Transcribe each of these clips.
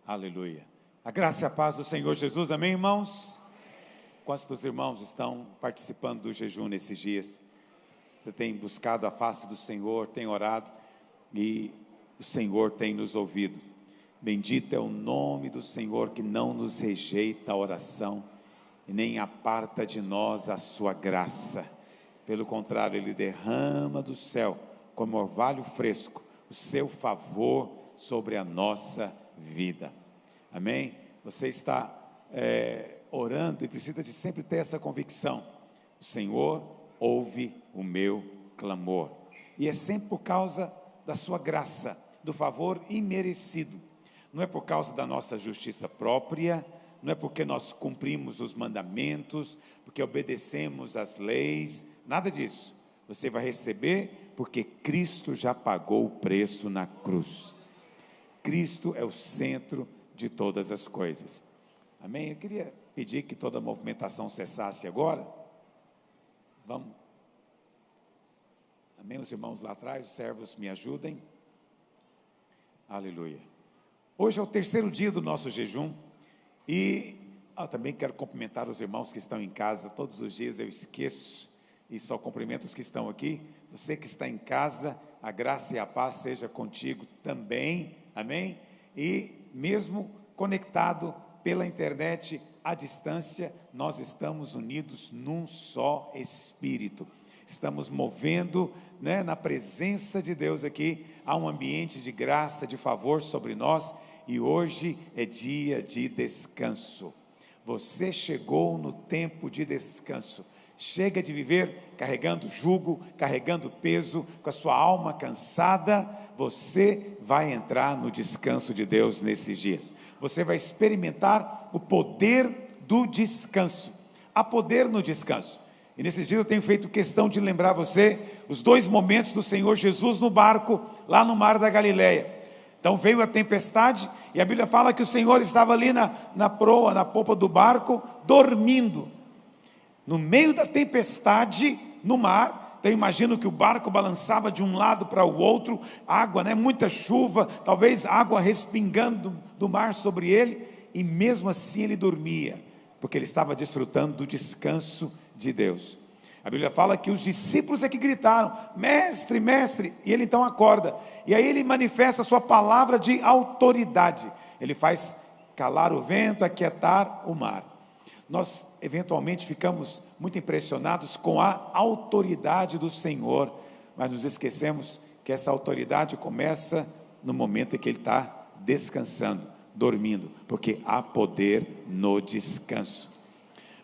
Aleluia. A graça e a paz do Senhor Jesus, amém, irmãos? Quantos dos irmãos estão participando do jejum nesses dias? Você tem buscado a face do Senhor, tem orado e o Senhor tem nos ouvido. Bendito é o nome do Senhor que não nos rejeita a oração e nem aparta de nós a sua graça. Pelo contrário, Ele derrama do céu, como orvalho fresco, o seu favor sobre a nossa vida. Amém? Você está orando e precisa de sempre ter essa convicção. O Senhor ouve o meu clamor. E é sempre por causa da sua graça, do favor imerecido. Não é por causa da nossa justiça própria, não é porque nós cumprimos os mandamentos, porque obedecemos às leis, nada disso. Você vai receber porque Cristo já pagou o preço na cruz. Cristo é o centro de todas as coisas. Amém? Eu queria pedir que toda a movimentação cessasse agora. Vamos. Amém? Os irmãos lá atrás, os servos, me ajudem. Aleluia. Hoje é o terceiro dia do nosso jejum e também quero cumprimentar os irmãos que estão em casa. Todos os dias eu esqueço e só cumprimento os que estão aqui. Você que está em casa, a graça e a paz seja contigo também. Amém? E mesmo conectado pela internet à distância, nós estamos unidos num só Espírito. Estamos movendo, na presença de Deus aqui, há um ambiente de graça, de favor sobre nós, e hoje é dia de descanso. Você chegou no tempo de descanso. Chega de viver carregando jugo, carregando peso, com a sua alma cansada. Você vai entrar no descanso de Deus nesses dias. Você vai experimentar o poder do descanso. Há poder no descanso. E nesses dias eu tenho feito questão de lembrar você os dois momentos do Senhor Jesus no barco, lá no mar da Galileia. Então veio a tempestade e a Bíblia fala que o Senhor estava ali na proa, na popa do barco, dormindo. No meio da tempestade, no mar, então eu imagino que o barco balançava de um lado para o outro, água, muita chuva, talvez água respingando do mar sobre ele, e mesmo assim ele dormia, porque ele estava desfrutando do descanso de Deus. A Bíblia fala que os discípulos é que gritaram, mestre, mestre, e ele então acorda, e aí ele manifesta a sua palavra de autoridade, ele faz calar o vento, aquietar o mar. Nós eventualmente ficamos muito impressionados com a autoridade do Senhor, mas nos esquecemos que essa autoridade começa no momento em que Ele está descansando, dormindo, porque há poder no descanso.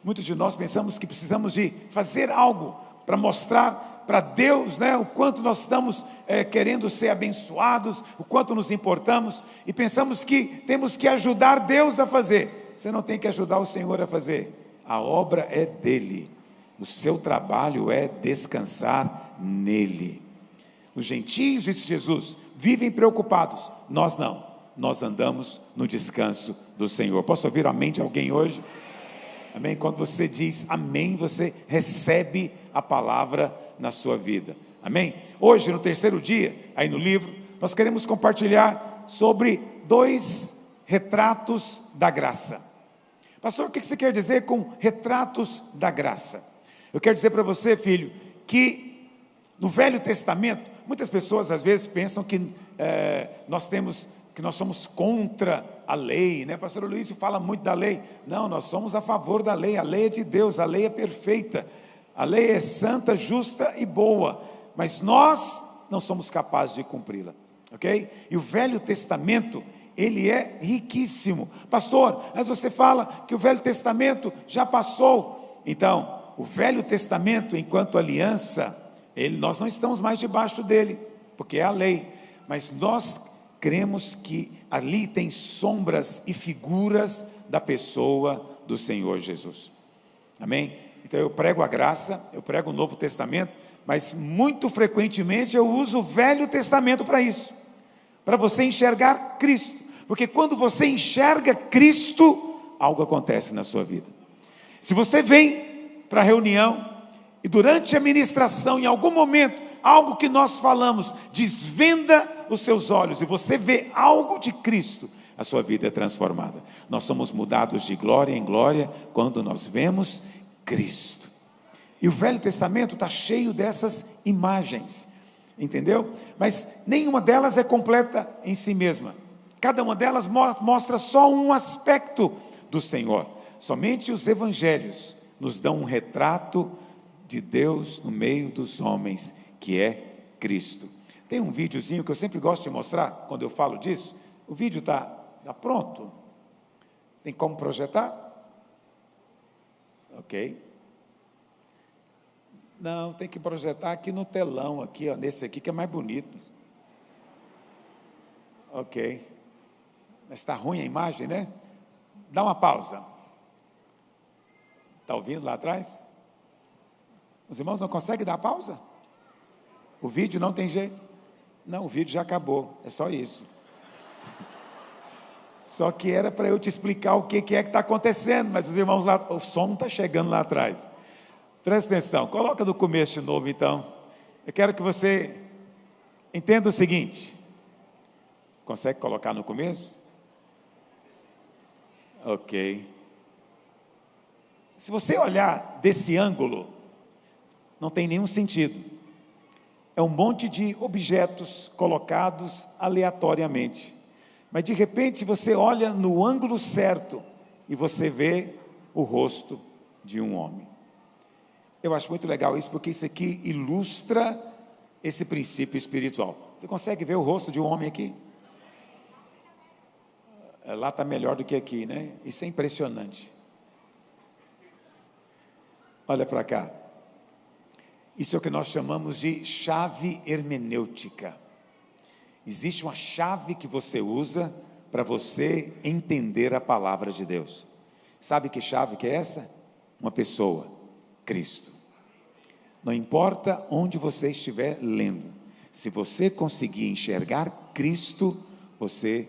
Muitos de nós pensamos que precisamos de fazer algo para mostrar para Deus, o quanto nós estamos querendo ser abençoados, o quanto nos importamos, e pensamos que temos que ajudar Deus a fazer. Você não tem que ajudar o Senhor a fazer, a obra é dele, o seu trabalho é descansar nele. Os gentios, disse Jesus, vivem preocupados, nós não, nós andamos no descanso do Senhor. Posso ouvir o amém de alguém hoje? Amém? Quando você diz amém, você recebe a palavra na sua vida, amém? Hoje, no terceiro dia, aí no livro, nós queremos compartilhar sobre dois retratos da graça. Pastor, o que você quer dizer com retratos da graça? Eu quero dizer para você, filho, que no Velho Testamento, muitas pessoas às vezes pensam que nós somos contra a lei, Pastor Luiz fala muito da lei. Não, nós somos a favor da lei, a lei é de Deus, a lei é perfeita, a lei é santa, justa e boa, mas nós não somos capazes de cumpri-la, ok? E o Velho Testamento, ele é riquíssimo. Pastor, mas você fala que o Velho Testamento já passou. Então, o Velho Testamento, enquanto aliança, nós não estamos mais debaixo dele, porque é a lei, mas nós cremos que ali tem sombras e figuras da pessoa do Senhor Jesus, amém? Então eu prego a graça, eu prego o Novo Testamento, mas muito frequentemente eu uso o Velho Testamento para isso, para você enxergar Cristo, porque quando você enxerga Cristo, algo acontece na sua vida. Se você vem para a reunião, e durante a ministração, em algum momento, algo que nós falamos, desvenda os seus olhos, e você vê algo de Cristo, a sua vida é transformada. Nós somos mudados de glória em glória quando nós vemos Cristo. E o Velho Testamento está cheio dessas imagens, entendeu? Mas nenhuma delas é completa em si mesma. Cada uma delas mostra só um aspecto do Senhor. Somente os evangelhos nos dão um retrato de Deus no meio dos homens, que é Cristo. Tem um videozinho que eu sempre gosto de mostrar, quando eu falo disso. O vídeo está pronto? Tem como projetar? Ok. Não, tem que projetar aqui no telão, aqui, ó, nesse aqui que é mais bonito. Ok. Mas está ruim a imagem, né? Dá uma pausa. Está ouvindo lá atrás? Os irmãos não conseguem dar pausa? O vídeo não tem jeito? Não, o vídeo já acabou, é só isso. Só que era para eu te explicar o que é que está acontecendo, mas os irmãos lá, o som está chegando lá atrás. Presta atenção, coloca do começo de novo então. Eu quero que você entenda o seguinte. Consegue colocar no começo? Ok. Se você olhar desse ângulo, não tem nenhum sentido. É um monte de objetos colocados aleatoriamente. Mas de repente você olha no ângulo certo e você vê o rosto de um homem. Eu acho muito legal isso, porque isso aqui ilustra esse princípio espiritual. Você consegue ver o rosto de um homem aqui? Lá está melhor do que aqui, né? Isso é impressionante. Olha para cá. Isso é o que nós chamamos de chave hermenêutica. Existe uma chave que você usa para você entender a palavra de Deus. Sabe que chave que é essa? Uma pessoa, Cristo. Não importa onde você estiver lendo, se você conseguir enxergar Cristo, você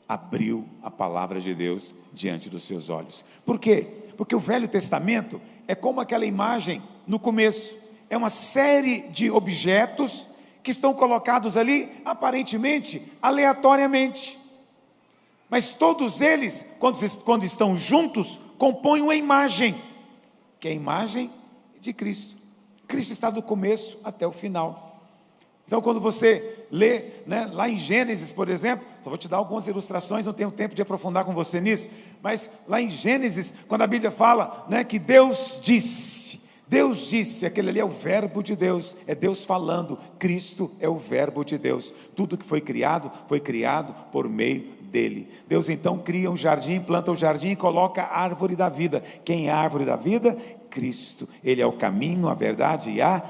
abriu a palavra de Deus diante dos seus olhos. Por quê? Porque o Velho Testamento é como aquela imagem no começo. É uma série de objetos que estão colocados ali, aparentemente, aleatoriamente. Mas todos eles, quando estão juntos, compõem uma imagem, que é a imagem de Cristo. Cristo está do começo até o final. Então, quando você lê, lá em Gênesis, por exemplo, só vou te dar algumas ilustrações, não tenho tempo de aprofundar com você nisso, mas lá em Gênesis, quando a Bíblia fala, que Deus disse, aquele ali é o verbo de Deus, é Deus falando, Cristo é o verbo de Deus, tudo que foi criado por meio dele. Deus então cria um jardim, planta o jardim e coloca a árvore da vida. Quem é a árvore da vida? Cristo. Ele é o caminho, a verdade e a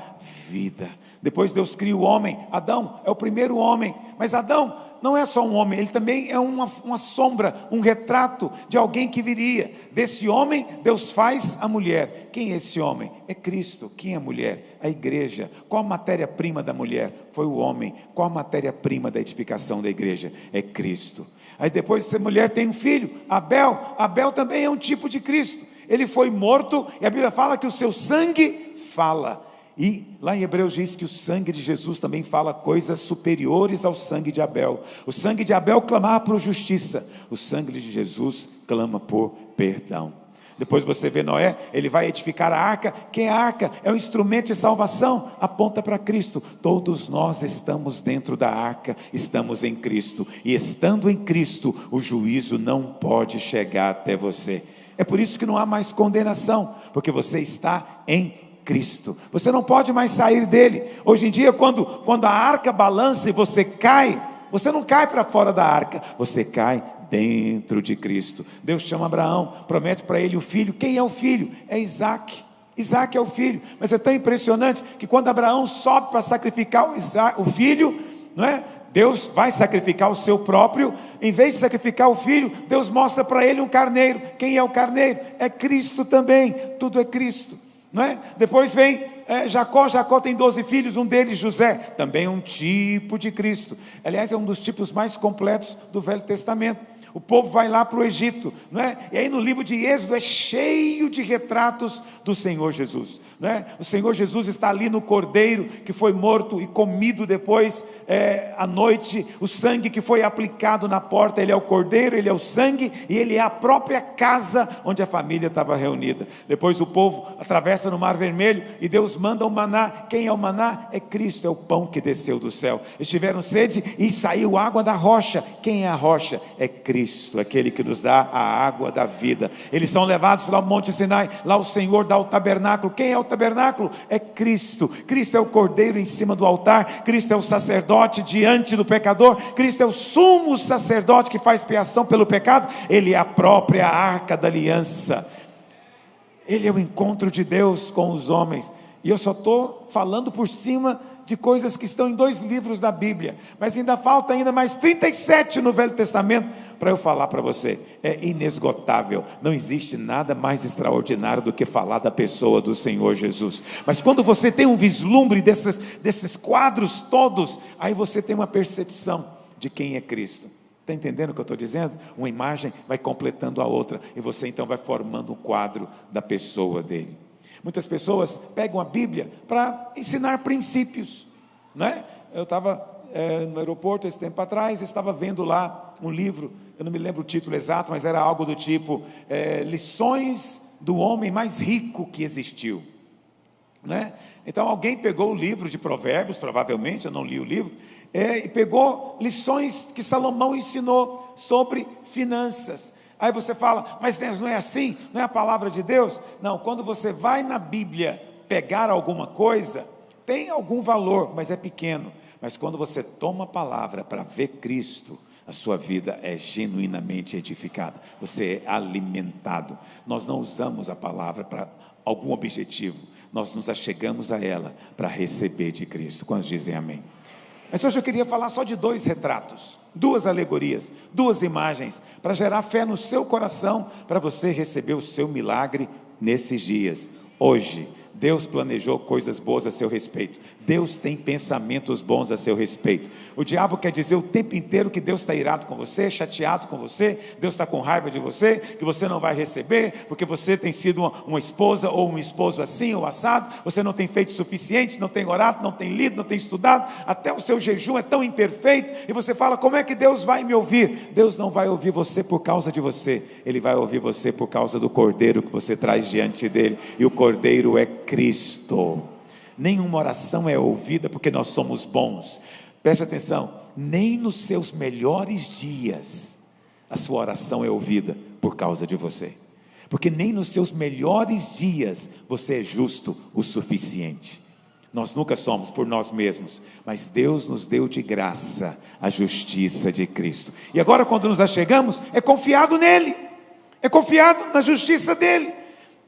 vida. Depois Deus cria o homem. Adão é o primeiro homem, mas Adão não é só um homem, ele também é uma sombra, um retrato de alguém que viria. Desse homem Deus faz a mulher. Quem é esse homem? É Cristo. Quem é a mulher? A igreja. Qual a matéria-prima da mulher? Foi o homem. Qual a matéria-prima da edificação da igreja? É Cristo. Aí depois essa mulher tem um filho, Abel também é um tipo de Cristo. Ele foi morto e a Bíblia fala que o seu sangue fala. E lá em Hebreus diz que o sangue de Jesus também fala coisas superiores ao sangue de Abel. O sangue de Abel clamava por justiça, o sangue de Jesus clama por perdão. Depois você vê Noé, ele vai edificar a arca. Quem é a arca? É um instrumento de salvação, aponta para Cristo. Todos nós estamos dentro da arca, estamos em Cristo. E estando em Cristo, o juízo não pode chegar até você. É por isso que não há mais condenação, porque você está em Cristo. Você não pode mais sair dele. Hoje em dia, quando a arca balança e você cai, você não cai para fora da arca, você cai dentro de Cristo. Deus chama Abraão, promete para ele o filho. Quem é o filho? É Isaac. Isaac é o filho. Mas é tão impressionante que quando Abraão sobe para sacrificar o filho, não é? Deus vai sacrificar o seu próprio. Em vez de sacrificar o filho, Deus mostra para ele um carneiro. Quem é o carneiro? É Cristo também. Tudo é Cristo, não é? Depois vem Jacó tem 12 filhos, um deles José, também um tipo de Cristo. Aliás, é um dos tipos mais completos do Velho Testamento. O povo vai lá para o Egito, não é? E aí no livro de Êxodo é cheio de retratos do Senhor Jesus, não é? O Senhor Jesus está ali no cordeiro que foi morto e comido depois à noite, o sangue que foi aplicado na porta, ele é o cordeiro, ele é o sangue, e ele é a própria casa onde a família estava reunida. Depois o povo atravessa no Mar Vermelho e Deus manda o maná. Quem é o maná? É Cristo, é o pão que desceu do céu. Eles tiveram sede e saiu água da rocha. Quem é a rocha? É Cristo, aquele que nos dá a água da vida. Eles são levados para o Monte Sinai, lá o Senhor dá o tabernáculo. Quem é o tabernáculo? É Cristo. Cristo é o cordeiro em cima do altar, Cristo é o sacerdote diante do pecador, Cristo é o sumo sacerdote que faz expiação pelo pecado, ele é a própria arca da aliança, ele é o encontro de Deus com os homens. E eu só estou falando por cima de coisas que estão em 2 livros da Bíblia, mas ainda falta mais 37 no Velho Testamento para eu falar para você. É inesgotável, não existe nada mais extraordinário do que falar da pessoa do Senhor Jesus. Mas quando você tem um vislumbre desses quadros todos, aí você tem uma percepção de quem é Cristo. Está entendendo o que eu estou dizendo? Uma imagem vai completando a outra, e você então vai formando um quadro da pessoa dele. Muitas pessoas pegam a Bíblia para ensinar princípios, não é? Eu estava no aeroporto esse tempo atrás, estava vendo lá um livro, eu não me lembro o título exato, mas era algo do tipo, Lições do Homem Mais Rico que Existiu, né? Então alguém pegou o livro de Provérbios, provavelmente, eu não li o livro, e pegou lições que Salomão ensinou sobre finanças. Aí você fala, mas não é assim? Não é a palavra de Deus? Não, quando você vai na Bíblia pegar alguma coisa, tem algum valor, mas é pequeno. Mas quando você toma a palavra para ver Cristo, a sua vida é genuinamente edificada, você é alimentado. Nós não usamos a palavra para algum objetivo, nós nos achegamos a ela para receber de Cristo. Quantos dizem amém? Mas hoje eu queria falar só de 2 retratos, 2 alegorias, 2 imagens, para gerar fé no seu coração, para você receber o seu milagre nesses dias. Hoje, Deus planejou coisas boas a seu respeito, Deus tem pensamentos bons a seu respeito. O diabo quer dizer o tempo inteiro que Deus está irado com você, chateado com você, Deus está com raiva de você, que você não vai receber, porque você tem sido uma esposa ou um esposo assim ou assado, você não tem feito o suficiente, não tem orado, não tem lido, não tem estudado, até o seu jejum é tão imperfeito, e você fala, como é que Deus vai me ouvir? Deus não vai ouvir você por causa de você, Ele vai ouvir você por causa do cordeiro que você traz diante dele, e o cordeiro é Cristo. Nenhuma oração é ouvida porque nós somos bons. Preste atenção, nem nos seus melhores dias a sua oração é ouvida por causa de você, porque nem nos seus melhores dias você é justo o suficiente. Nós nunca somos por nós mesmos, mas Deus nos deu de graça a justiça de Cristo, e agora quando nos achegamos, é confiado nele, é confiado na justiça dele.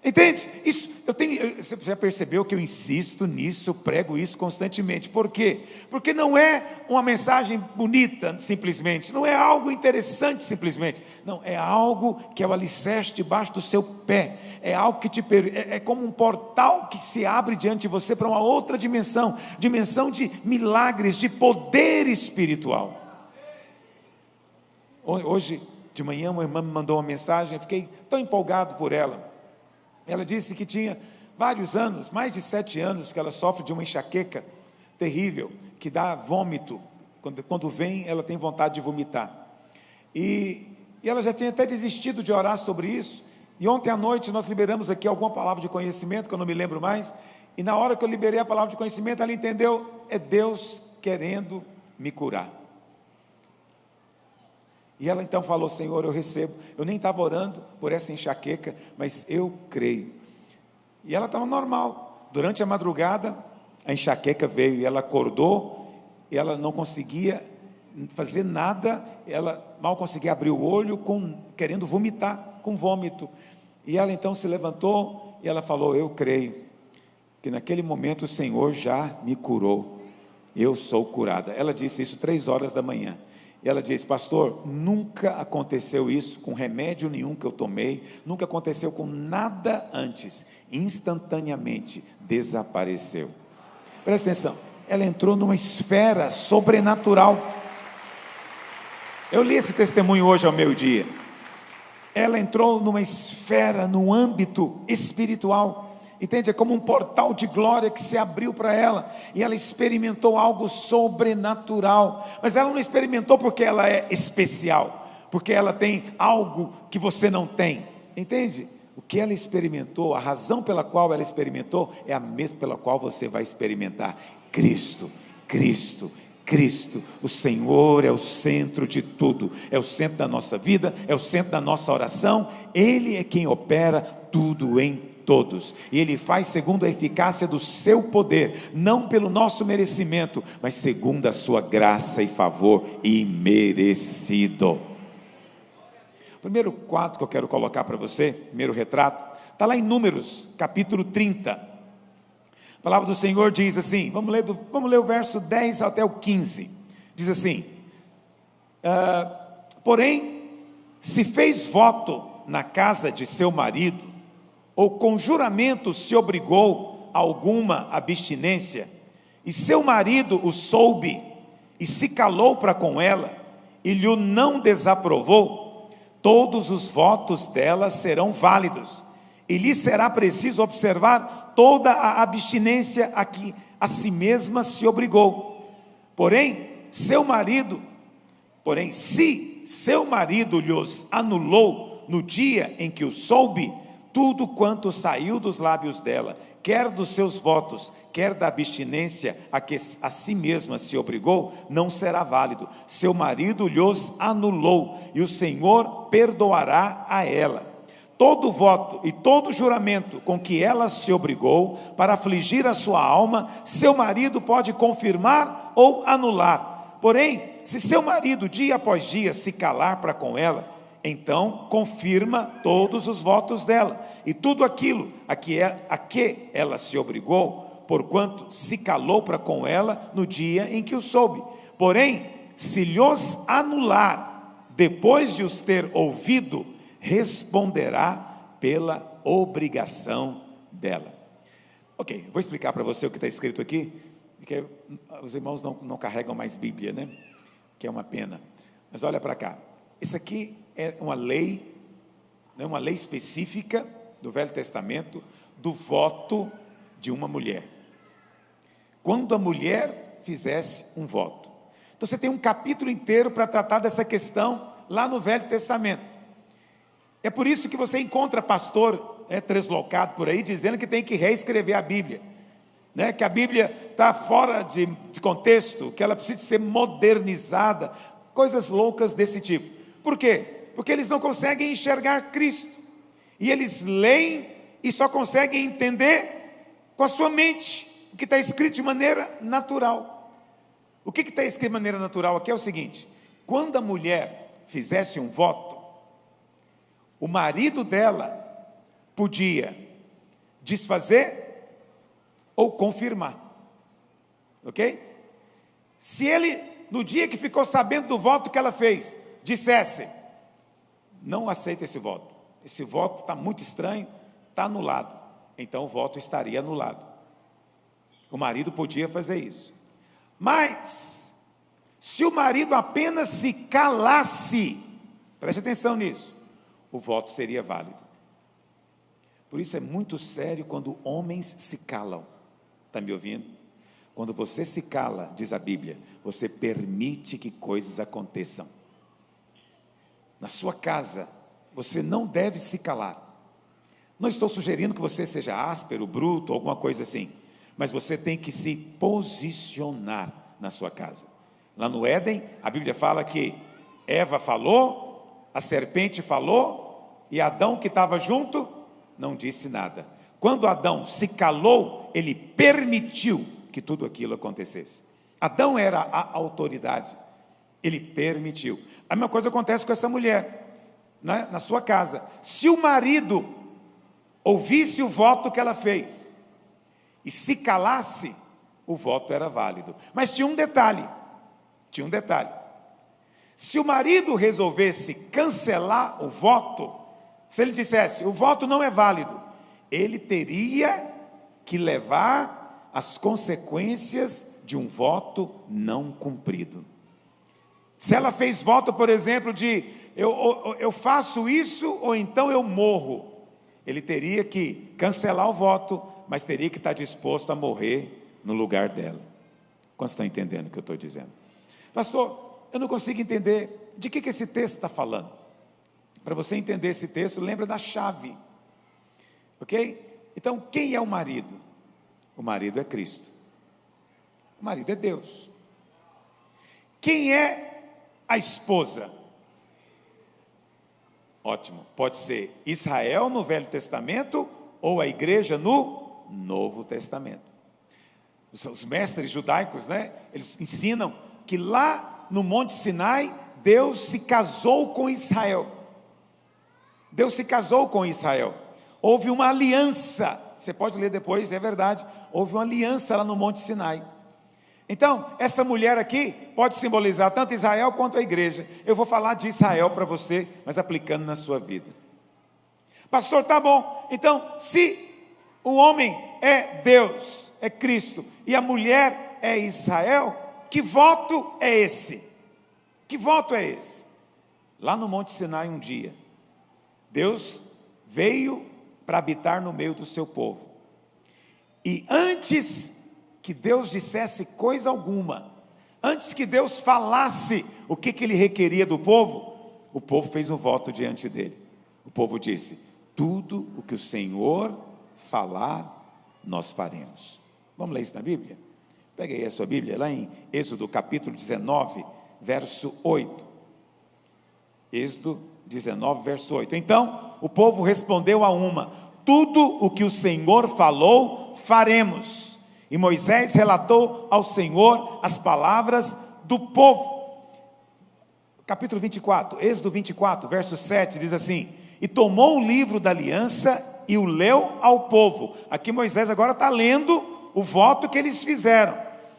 Entende? Isso, você já percebeu que eu insisto nisso, prego isso constantemente. Por quê? Porque não é uma mensagem bonita simplesmente, não é algo interessante simplesmente, não, é algo que é o alicerce debaixo do seu pé, é algo que é como um portal que se abre diante de você para uma outra dimensão de milagres, de poder espiritual. Hoje de manhã uma irmã me mandou uma mensagem, eu fiquei tão empolgado por ela. Ela disse que tinha vários anos, mais de 7 anos, que ela sofre de uma enxaqueca terrível, que dá vômito. Quando vem, ela tem vontade de vomitar. E ela já tinha até desistido de orar sobre isso. E ontem à noite nós liberamos aqui alguma palavra de conhecimento, que eu não me lembro mais. E na hora que eu liberei a palavra de conhecimento, ela entendeu, é Deus querendo me curar. E ela então falou, Senhor, eu recebo. Eu nem estava orando por essa enxaqueca, mas eu creio. E ela estava normal. Durante a madrugada, a enxaqueca veio e ela acordou, e ela não conseguia fazer nada, ela mal conseguia abrir o olho, querendo vomitar, com vômito. E ela então se levantou e ela falou, eu creio, que naquele momento o Senhor já me curou. Eu sou curada. Ela disse isso 3 horas da manhã. E ela disse, pastor, nunca aconteceu isso com remédio nenhum que eu tomei, nunca aconteceu com nada antes, instantaneamente desapareceu. Presta atenção, ela entrou numa esfera sobrenatural. Eu li esse testemunho hoje ao meio-dia. Ela entrou numa esfera, no âmbito espiritual, entende? É como um portal de glória que se abriu para ela, e ela experimentou algo sobrenatural, mas ela não experimentou porque ela é especial, porque ela tem algo que você não tem, entende? O que ela experimentou, a razão pela qual ela experimentou, é a mesma pela qual você vai experimentar. Cristo, Cristo, Cristo. O Senhor é o centro de tudo, é o centro da nossa vida, é o centro da nossa oração. Ele é quem opera tudo em todos, e Ele faz segundo a eficácia do seu poder, não pelo nosso merecimento, mas segundo a sua graça e favor imerecido. O primeiro quadro que eu quero colocar para você, primeiro retrato, está lá em Números, capítulo 30. A palavra do Senhor diz assim, vamos ler o verso 10 até o 15, diz assim, porém, se fez voto na casa de seu marido, ou com juramento se obrigou a alguma abstinência, e seu marido o soube, e se calou para com ela, e lhe não desaprovou, todos os votos dela serão válidos, e lhe será preciso observar toda a abstinência a que a si mesma se obrigou. Porém, se seu marido lhos anulou no dia em que o soube, tudo quanto saiu dos lábios dela, quer dos seus votos, quer da abstinência a que a si mesma se obrigou, não será válido. Seu marido lhos anulou, e o Senhor perdoará a ela. Todo voto e todo juramento com que ela se obrigou para afligir a sua alma, seu marido pode confirmar ou anular. Porém, se seu marido dia após dia se calar para com ela, então confirma todos os votos dela, e tudo aquilo a que ela se obrigou, porquanto se calou para com ela no dia em que o soube. Porém, se lhos anular, depois de os ter ouvido, responderá pela obrigação dela. Ok, vou explicar para você o que está escrito aqui, porque os irmãos não carregam mais Bíblia, né? Que é uma pena. Mas olha para cá, isso aqui é uma lei, né, uma lei específica do Velho Testamento, do voto de uma mulher. Quando a mulher fizesse um voto. Então você tem um capítulo inteiro para tratar dessa questão lá no Velho Testamento. É por isso que você encontra pastor translocado por aí, dizendo que tem que reescrever a Bíblia, né? Que a Bíblia está fora de contexto, que ela precisa ser modernizada, coisas loucas desse tipo. Por quê? Porque eles não conseguem enxergar Cristo, e eles leem e só conseguem entender com a sua mente, o que está escrito de maneira natural. O que está escrito de maneira natural aqui é o seguinte: quando a mulher fizesse um voto, o marido dela podia desfazer ou confirmar, ok? Se ele, no dia que ficou sabendo do voto que ela fez, dissesse, não aceita esse voto está muito estranho, está anulado, então o voto estaria anulado. O marido podia fazer isso. Mas, se o marido apenas se calasse, preste atenção nisso, o voto seria válido. Por isso é muito sério quando homens se calam. Está me ouvindo? Quando você se cala, diz a Bíblia, você permite que coisas aconteçam. Na sua casa, você não deve se calar. Não estou sugerindo que você seja áspero, bruto, alguma coisa assim, mas você tem que se posicionar na sua casa. Lá no Éden, a Bíblia fala que Eva falou, a serpente falou, e Adão, que estava junto, não disse nada. Quando Adão se calou, ele permitiu que tudo aquilo acontecesse. Adão era a autoridade, ele permitiu. A mesma coisa acontece com essa mulher, né, na sua casa. Se o marido ouvisse o voto que ela fez e se calasse, o voto era válido. Mas tinha um detalhe. Se o marido resolvesse cancelar o voto, se ele dissesse, o voto não é válido, ele teria que levar as consequências de um voto não cumprido. Se ela fez voto, por exemplo, de eu faço isso ou então eu morro, ele teria que cancelar o voto, mas teria que estar disposto a morrer no lugar dela. Quantos estão entendendo o que eu estou dizendo? Pastor, eu não consigo entender de que esse texto está falando. Para você entender esse texto, lembra da chave, ok? Então, quem é o marido? O marido é Cristo. O marido é Deus. Quem é a esposa? Ótimo, pode ser Israel no Velho Testamento ou a igreja no Novo Testamento. Os mestres judaicos, né, eles ensinam que lá no Monte Sinai, Deus se casou com Israel. Deus se casou com Israel. Houve uma aliança, você pode ler depois, é verdade, houve uma aliança lá no Monte Sinai. Então, essa mulher aqui pode simbolizar tanto Israel quanto a igreja. Eu vou falar de Israel para você, mas aplicando na sua vida. Pastor, tá bom, então, se o homem é Deus, é Cristo, e a mulher é Israel, que voto é esse? Que voto é esse? Lá no Monte Sinai um dia, Deus veio para habitar no meio do seu povo, e antes que Deus dissesse coisa alguma, antes que Deus falasse o que ele requeria do povo, o povo fez um voto diante dele. O povo disse: tudo o que o Senhor falar, nós faremos. Vamos ler isso na Bíblia? Pega aí a sua Bíblia, lá em Êxodo capítulo 19, verso 8. Êxodo 19, verso 8. Então, o povo respondeu a uma: tudo o que o Senhor falou, faremos. E Moisés relatou ao Senhor as palavras do povo. Capítulo 24, Êxodo 24, verso 7, diz assim: e tomou o livro da aliança e o leu ao povo. Aqui Moisés agora está lendo o voto que eles fizeram.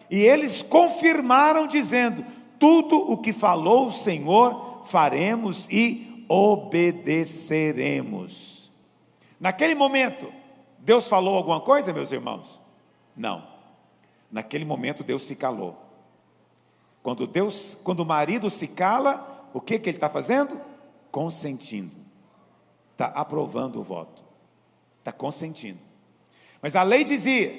E eles confirmaram dizendo: tudo o que falou o Senhor, faremos e obedeceremos. Naquele momento, Deus falou alguma coisa, meus irmãos? Não, naquele momento Deus se calou. Quando o marido se cala, o que ele está fazendo? Consentindo, está aprovando o voto, está consentindo. Mas a lei dizia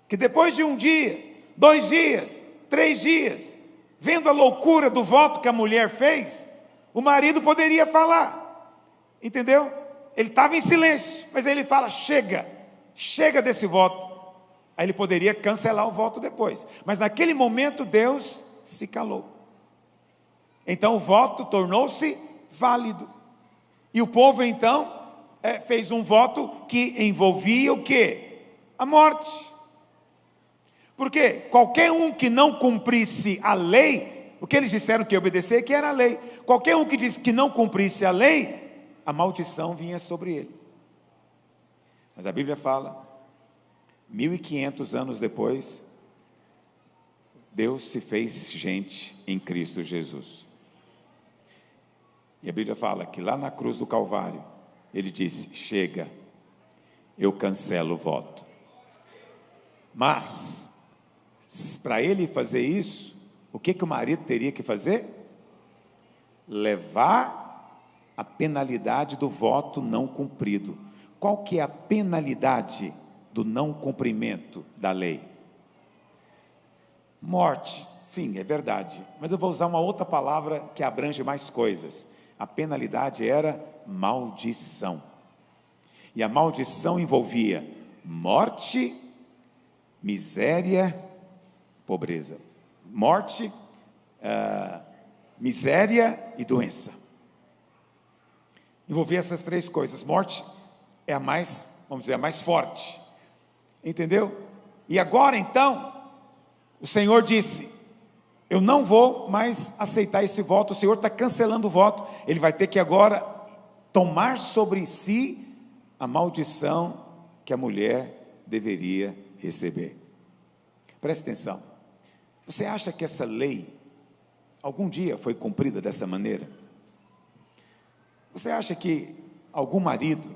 que depois de 1 dia, 2 dias, 3 dias, vendo a loucura do voto que a mulher fez, o marido poderia falar, entendeu? Ele estava em silêncio, mas ele fala: chega desse voto. Aí ele poderia cancelar o voto depois, mas naquele momento Deus se calou. Então o voto tornou-se válido, e o povo então fez um voto que envolvia o quê? A morte. Porque qualquer um que não cumprisse a lei, o que eles disseram que ia obedecer, que era a lei, qualquer um que disse que não cumprisse a lei, a maldição vinha sobre ele. Mas a Bíblia fala, 1500 anos depois, Deus se fez gente em Cristo Jesus. E a Bíblia fala que lá na cruz do Calvário, ele disse: chega, eu cancelo o voto. Mas, para ele fazer isso, o que o marido teria que fazer? Levar a penalidade do voto não cumprido. Qual que é a penalidade do não cumprimento da lei? Morte. Sim, é verdade, mas eu vou usar uma outra palavra que abrange mais coisas. A penalidade era maldição, e a maldição envolvia morte, miséria, pobreza. Morte, miséria e doença. Envolvia essas 3 coisas. Morte é a mais, vamos dizer, a mais forte. Entendeu? E agora então, o Senhor disse: eu não vou mais aceitar esse voto. O Senhor está cancelando o voto. Ele vai ter que agora tomar sobre si a maldição que a mulher deveria receber. Preste atenção. Você acha que essa lei algum dia foi cumprida dessa maneira? Você acha que algum marido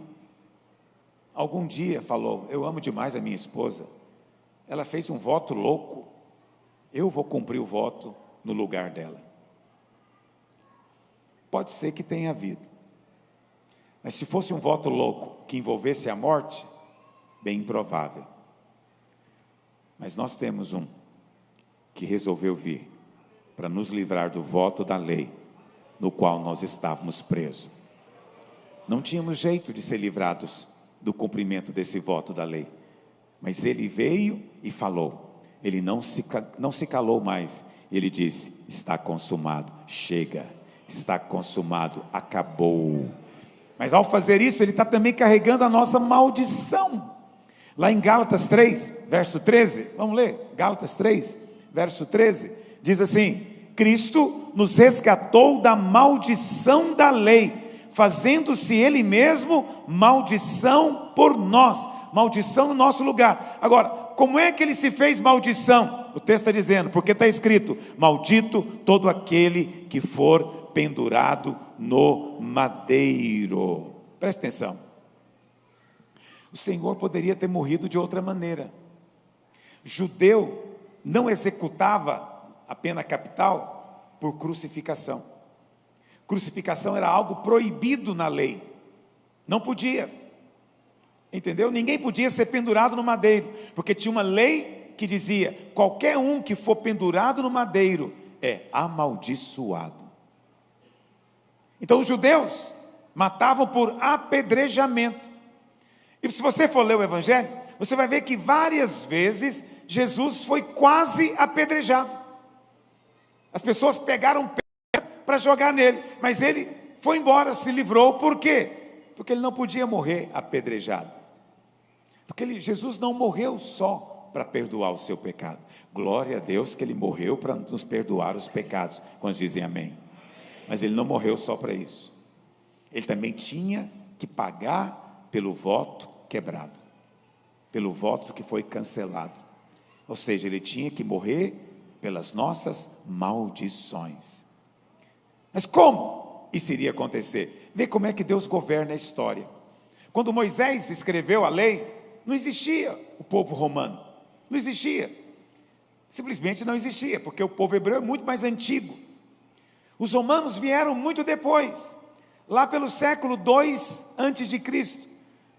algum dia falou: eu amo demais a minha esposa, ela fez um voto louco, eu vou cumprir o voto no lugar dela? Pode ser que tenha havido. Mas se fosse um voto louco que envolvesse a morte, bem improvável. Mas nós temos um que resolveu vir para nos livrar do voto da lei, no qual nós estávamos presos. Não tínhamos jeito de ser livrados do cumprimento desse voto da lei. Mas ele veio e falou. Ele não se calou mais. Ele disse: está consumado, chega, está consumado, acabou. Mas ao fazer isso, ele está também carregando a nossa maldição. Lá em Gálatas 3, verso 13, vamos ler? Gálatas 3, verso 13, diz assim: Cristo nos resgatou da maldição da lei, fazendo-se Ele mesmo maldição por nós, maldição no nosso lugar. Agora, como é que Ele se fez maldição? O texto está dizendo, porque está escrito: maldito todo aquele que for pendurado no madeiro. Preste atenção. O Senhor poderia ter morrido de outra maneira. Judeu não executava a pena capital por crucificação. Crucificação era algo proibido na lei. Não podia. Entendeu? Ninguém podia ser pendurado no madeiro, porque tinha uma lei que dizia: qualquer um que for pendurado no madeiro é amaldiçoado. Então os judeus matavam por apedrejamento. E se você for ler o Evangelho, você vai ver que várias vezes Jesus foi quase apedrejado. As pessoas pegaram pedras para jogar nele, mas ele foi embora, se livrou. Por quê? Porque ele não podia morrer apedrejado. Porque Jesus não morreu só para perdoar o seu pecado. Glória a Deus que ele morreu para nos perdoar os pecados, quando dizem amém. Mas ele não morreu só para isso. Ele também tinha que pagar pelo voto quebrado, pelo voto que foi cancelado. Ou seja, ele tinha que morrer pelas nossas maldições. Mas como isso iria acontecer? Vê como é que Deus governa a história. Quando Moisés escreveu a lei, não existia o povo romano, não existia, simplesmente não existia, porque o povo hebreu é muito mais antigo. Os romanos vieram muito depois, lá pelo século 2 antes de Cristo.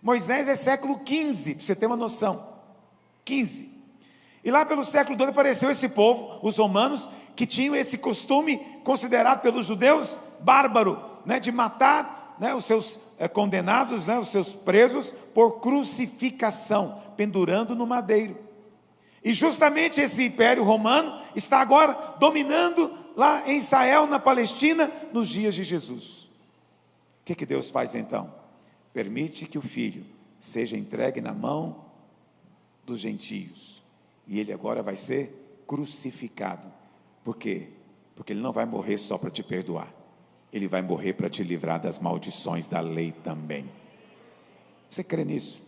Moisés é século 15, para você ter uma noção, 15. E lá pelo século 2 apareceu esse povo, os romanos, que tinham esse costume, considerado pelos judeus, bárbaro, de matar os seus condenados, os seus presos, por crucificação, pendurando no madeiro. E justamente esse império romano está agora dominando lá em Israel, na Palestina, nos dias de Jesus. O que Deus faz então? Permite que o Filho seja entregue na mão dos gentios, e ele agora vai ser crucificado. Por quê? Porque ele não vai morrer só para te perdoar, ele vai morrer para te livrar das maldições da lei também. Você crê nisso?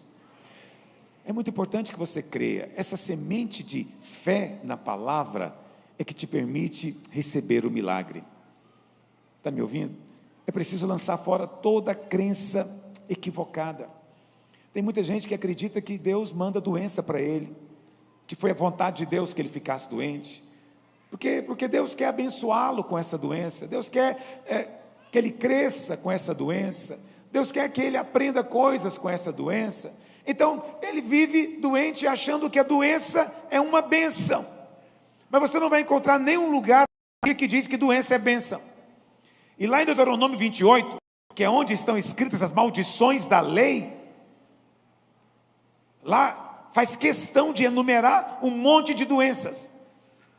É muito importante que você creia. Essa semente de fé na palavra é que te permite receber o milagre. Está me ouvindo? É preciso lançar fora toda crença equivocada. Tem muita gente que acredita que Deus manda doença para ele, que foi a vontade de Deus que ele ficasse doente, porque Deus quer abençoá-lo com essa doença, Deus quer que ele cresça com essa doença, Deus quer que ele aprenda coisas com essa doença. Então ele vive doente achando que a doença é uma bênção, mas você não vai encontrar nenhum lugar que diz que doença é bênção. E lá em Deuteronômio 28, que é onde estão escritas as maldições da lei, lá faz questão de enumerar um monte de doenças,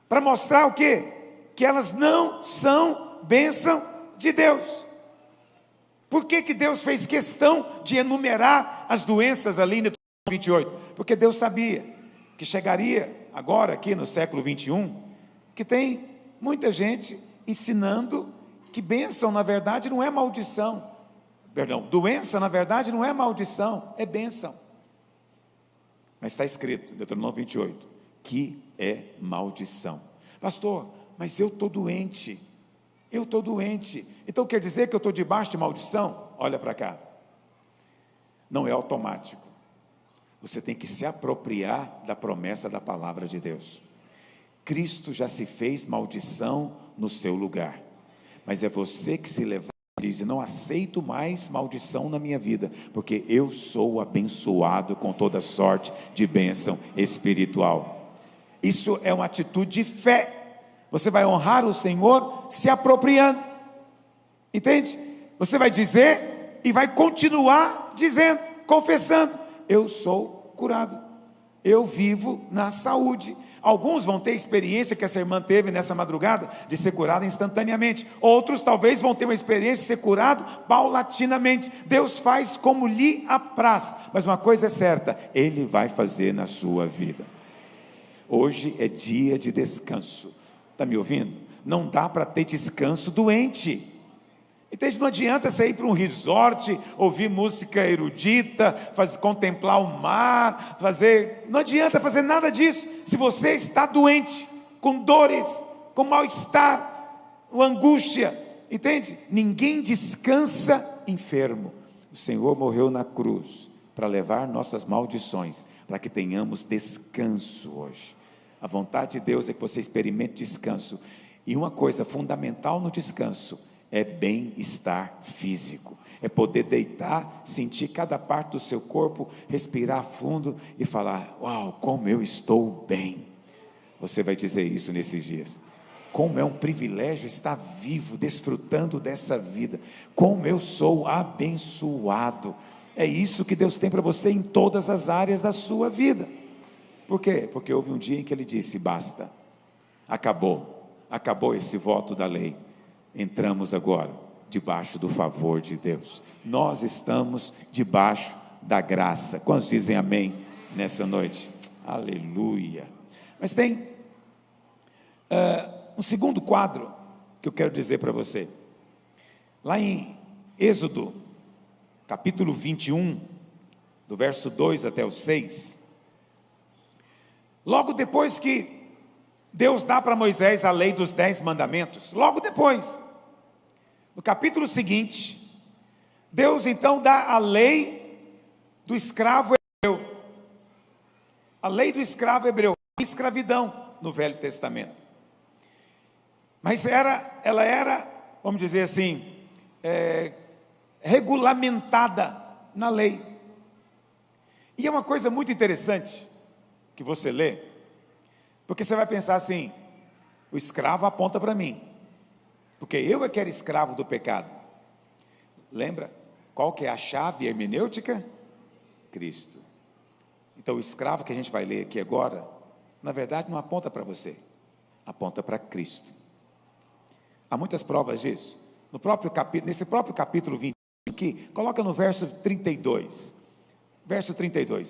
para mostrar o quê? Que elas não são bênção de Deus. Por que Deus fez questão de enumerar as doenças ali em Deuteronômio 28? Porque Deus sabia que chegaria agora aqui no século 21, que tem muita gente ensinando que bênção na verdade não é maldição, doença na verdade não é maldição, é bênção. Mas está escrito em Deuteronômio 28, que é maldição. Pastor, mas eu estou doente, então quer dizer que eu estou debaixo de maldição? Olha para cá, não é automático, você tem que se apropriar da promessa da palavra de Deus. Cristo já se fez maldição no seu lugar, mas é você que se levanta diz: não aceito mais maldição na minha vida, porque eu sou abençoado com toda sorte de bênção espiritual. Isso é uma atitude de fé. Você vai honrar o Senhor se apropriando, entende? Você vai dizer e vai continuar dizendo, confessando: eu sou curado, eu vivo na saúde. Alguns vão ter experiência que essa irmã teve nessa madrugada, de ser curada instantaneamente. Outros talvez vão ter uma experiência de ser curado paulatinamente. Deus faz como lhe apraz, mas uma coisa é certa: Ele vai fazer na sua vida. Hoje é dia de descanso. Está me ouvindo? Não dá para ter descanso doente. Entende? Não adianta você ir para um resort, ouvir música erudita, contemplar o mar, não adianta fazer nada disso, se você está doente, com dores, com mal-estar, com angústia, entende? Ninguém descansa enfermo. O Senhor morreu na cruz, para levar nossas maldições, para que tenhamos descanso hoje. A vontade de Deus é que você experimente descanso, e uma coisa fundamental no descanso, é bem-estar físico, é poder deitar, sentir cada parte do seu corpo, respirar fundo e falar: uau, como eu estou bem. Você vai dizer isso nesses dias: como é um privilégio estar vivo, desfrutando dessa vida, como eu sou abençoado. É isso que Deus tem para você em todas as áreas da sua vida. Por quê? Porque houve um dia em que Ele disse: basta, acabou esse voto da lei. Entramos agora debaixo do favor de Deus. Nós estamos debaixo da graça. Quantos dizem amém nessa noite? Aleluia. Mas tem um segundo quadro que eu quero dizer para você. Lá em Êxodo, capítulo 21, do verso 2 até o 6. Logo depois que Deus dá para Moisés a lei dos 10 mandamentos, logo depois, no capítulo seguinte, Deus então dá a lei do escravo hebreu. A lei do escravo hebreu, escravidão no Velho Testamento. Mas ela era, vamos dizer assim, regulamentada na lei. E é uma coisa muito interessante que você lê, porque você vai pensar assim: o escravo aponta para mim, porque eu é que era escravo do pecado. Lembra qual que é a chave hermenêutica? Cristo. Então o escravo que a gente vai ler aqui agora, na verdade não aponta para você, aponta para Cristo. Há muitas provas disso. Nesse próprio capítulo 21 aqui, coloca no verso 32,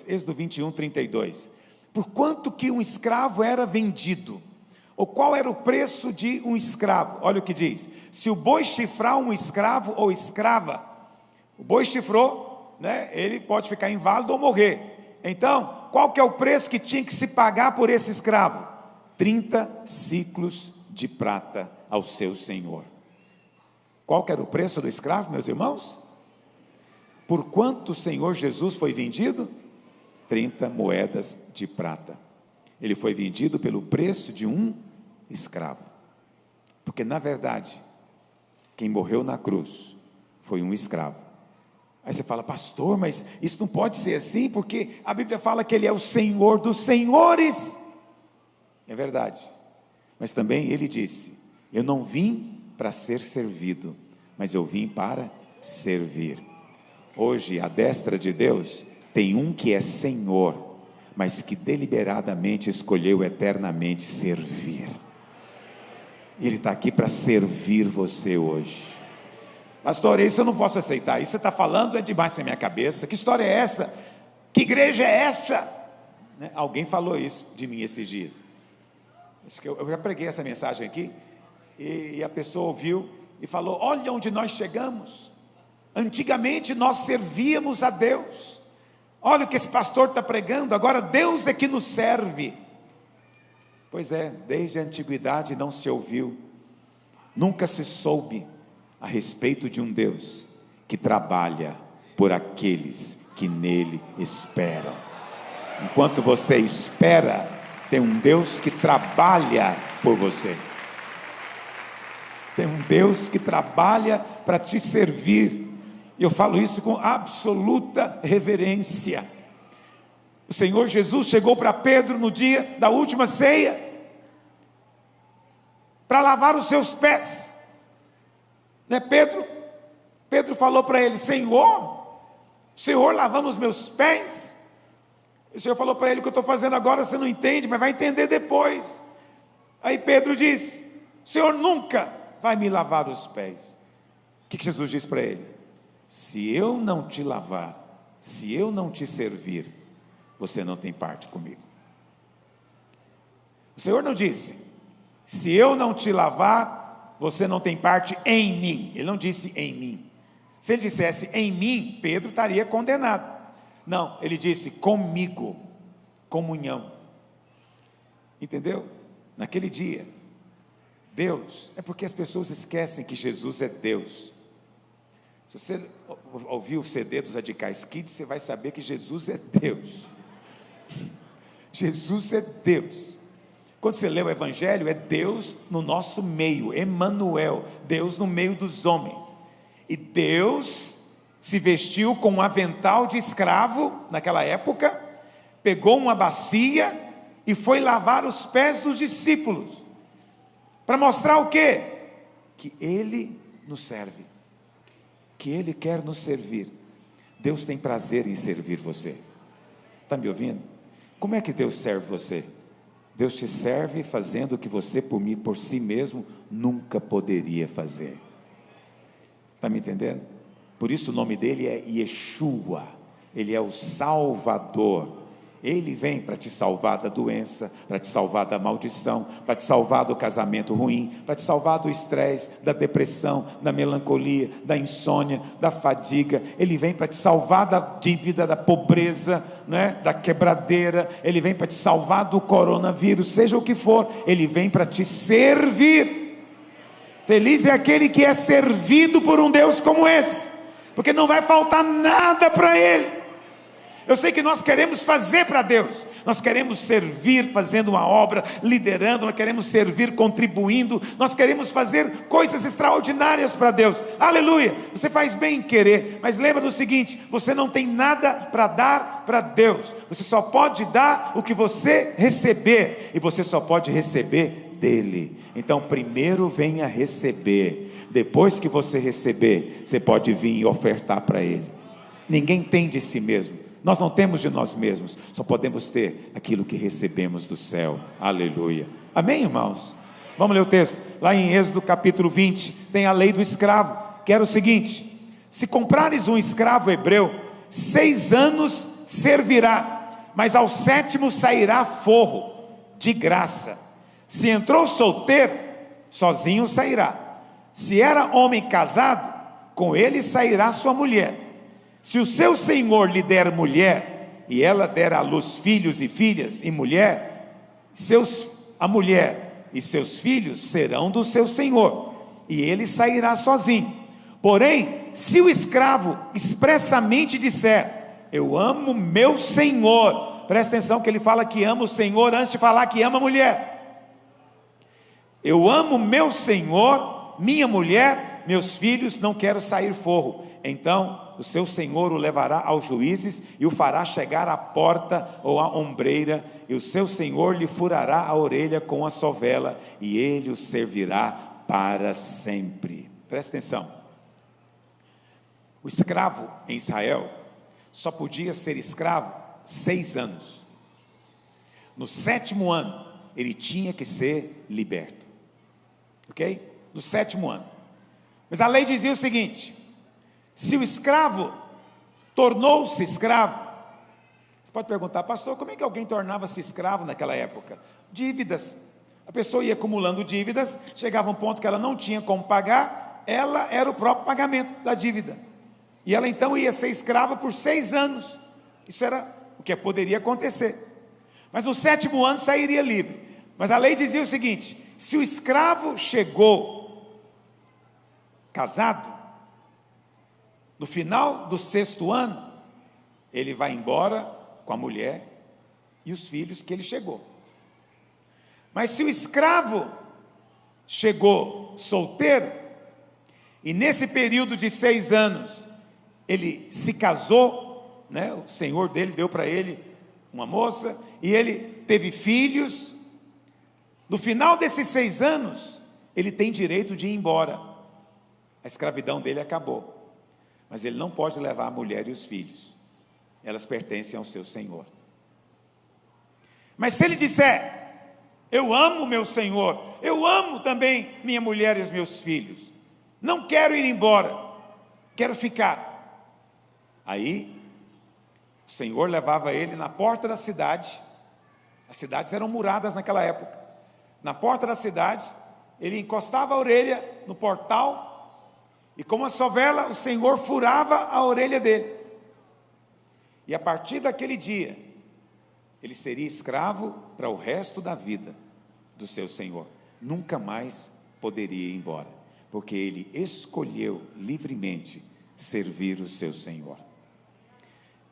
Êxodo 21, 32. Por quanto que um escravo era vendido, ou qual era o preço de um escravo? Olha o que diz: se o boi chifrar um escravo ou escrava, o boi chifrou, né, ele pode ficar inválido ou morrer. Então, qual que é o preço que tinha que se pagar por esse escravo? 30 ciclos de prata ao seu senhor. Qual que era o preço do escravo, meus irmãos? Por quanto o Senhor Jesus foi vendido? 30 moedas de prata. Ele foi vendido pelo preço de um escravo. Porque na verdade, quem morreu na cruz foi um escravo. Aí você fala: pastor, mas isso não pode ser assim, porque a Bíblia fala que Ele é o Senhor dos senhores. É verdade. Mas também Ele disse: eu não vim para ser servido, mas eu vim para servir. Hoje, à destra de Deus, tem um que é Senhor, mas que deliberadamente escolheu eternamente servir. Ele está aqui para servir você hoje. Pastor, isso eu não posso aceitar, isso você está falando é demais para minha cabeça. Que história é essa? Que igreja é essa? Né? Alguém falou isso de mim esses dias. Acho que eu já preguei essa mensagem aqui, e a pessoa ouviu e falou: olha onde nós chegamos. Antigamente nós servíamos a Deus. Olha o que esse pastor está pregando, agora Deus é que nos serve. Pois é, desde a antiguidade não se ouviu, nunca se soube a respeito de um Deus que trabalha por aqueles que nele esperam. Enquanto você espera, tem um Deus que trabalha por você. Tem um Deus que trabalha para te servir. E eu falo isso com absoluta reverência. O Senhor Jesus chegou para Pedro no dia da última ceia, para lavar os seus pés, né? Pedro falou para ele: Senhor, o Senhor lavando os meus pés? O Senhor falou para ele: o que eu estou fazendo agora você não entende, mas vai entender depois. Aí Pedro disse: o Senhor nunca vai me lavar os pés. O que Jesus disse para ele? Se eu não te lavar, se eu não te servir, você não tem parte comigo. O Senhor não disse: se eu não te lavar, você não tem parte em mim. Ele não disse em mim. Se ele dissesse em mim, Pedro estaria condenado. Não, ele disse comigo, comunhão. Entendeu? Naquele dia, Deus, é porque as pessoas esquecem que Jesus é Deus. Se você ouvir o CD dos Radicais Kids, você vai saber que Jesus é Deus. Jesus é Deus. Quando você lê o Evangelho, é Deus no nosso meio, Emanuel, Deus no meio dos homens. E Deus se vestiu com um avental de escravo, naquela época, pegou uma bacia e foi lavar os pés dos discípulos, para mostrar o quê? Que Ele nos serve, que Ele quer nos servir. Deus tem prazer em servir você. Está me ouvindo? Como é que Deus serve você? Deus te serve fazendo o que você por si mesmo nunca poderia fazer. Está me entendendo? Por isso o nome dele é Yeshua. Ele é o Salvador. Ele vem para te salvar da doença, para te salvar da maldição, para te salvar do casamento ruim, para te salvar do estresse, da depressão, da melancolia, da insônia, da fadiga. Ele vem para te salvar da dívida, da pobreza, né? Da quebradeira. Ele vem para te salvar do coronavírus, seja o que for. Ele vem para te servir. Feliz é aquele que é servido por um Deus como esse, porque não vai faltar nada para ele. Eu sei que nós queremos fazer para Deus, nós queremos servir fazendo uma obra, liderando, nós queremos servir contribuindo, nós queremos fazer coisas extraordinárias para Deus, aleluia. Você faz bem em querer, mas lembra do seguinte: você não tem nada para dar para Deus, você só pode dar o que você receber, e você só pode receber dele. Então primeiro venha receber, depois que você receber, você pode vir e ofertar para ele. Ninguém tem de si mesmo, nós não temos de nós mesmos, só podemos ter aquilo que recebemos do céu, aleluia, amém, irmãos? Vamos ler o texto, lá em Êxodo capítulo 20, tem a lei do escravo, que era o seguinte: se comprares um escravo hebreu, 6 anos servirá, mas ao 7º sairá forro, de graça. Se entrou solteiro, sozinho sairá. Se era homem casado, com ele sairá sua mulher. Se o seu senhor lhe der mulher, e ela der à luz filhos e filhas, e mulher, a mulher e seus filhos serão do seu senhor, e ele sairá sozinho. Porém, se o escravo expressamente disser: eu amo meu senhor, presta atenção que ele fala que ama o senhor antes de falar que ama a mulher. Eu amo meu senhor, minha mulher, meus filhos, não quero sair forro. Então o seu senhor o levará aos juízes e o fará chegar à porta ou à ombreira, e o seu senhor lhe furará a orelha com a sovela, e ele o servirá para sempre. Presta atenção: o escravo em Israel só podia ser escravo 6 anos. No 7º ano ele tinha que ser liberto, ok? No 7º ano. Mas a lei dizia o seguinte: se o escravo tornou-se escravo, você pode perguntar: pastor, como é que alguém tornava-se escravo naquela época? Dívidas. A pessoa ia acumulando dívidas, chegava um ponto que ela não tinha como pagar, ela era o próprio pagamento da dívida, e ela então ia ser escrava por 6 anos, isso era o que poderia acontecer, mas no 7º ano sairia livre. Mas a lei dizia o seguinte: se o escravo chegou casado, no final do 6º ano, ele vai embora com a mulher e os filhos que ele chegou. Mas se o escravo chegou solteiro, E nesse período de 6 anos, ele se casou, né? O Senhor dele deu para ele uma moça, e ele teve filhos. No final desses 6 anos, ele tem direito de ir embora. A escravidão dele acabou. Mas ele não pode levar a mulher e os filhos. Elas pertencem ao seu Senhor. Mas se ele disser: eu amo meu Senhor, eu amo também minha mulher e os meus filhos, não quero ir embora, quero ficar. Aí, o Senhor levava ele na porta da cidade. As cidades eram muradas naquela época. Na porta da cidade, ele encostava a orelha no portal, e com uma sovela, o Senhor furava a orelha dele. E a partir daquele dia, ele seria escravo para o resto da vida do seu Senhor. Nunca mais poderia ir embora, porque ele escolheu livremente servir o seu Senhor.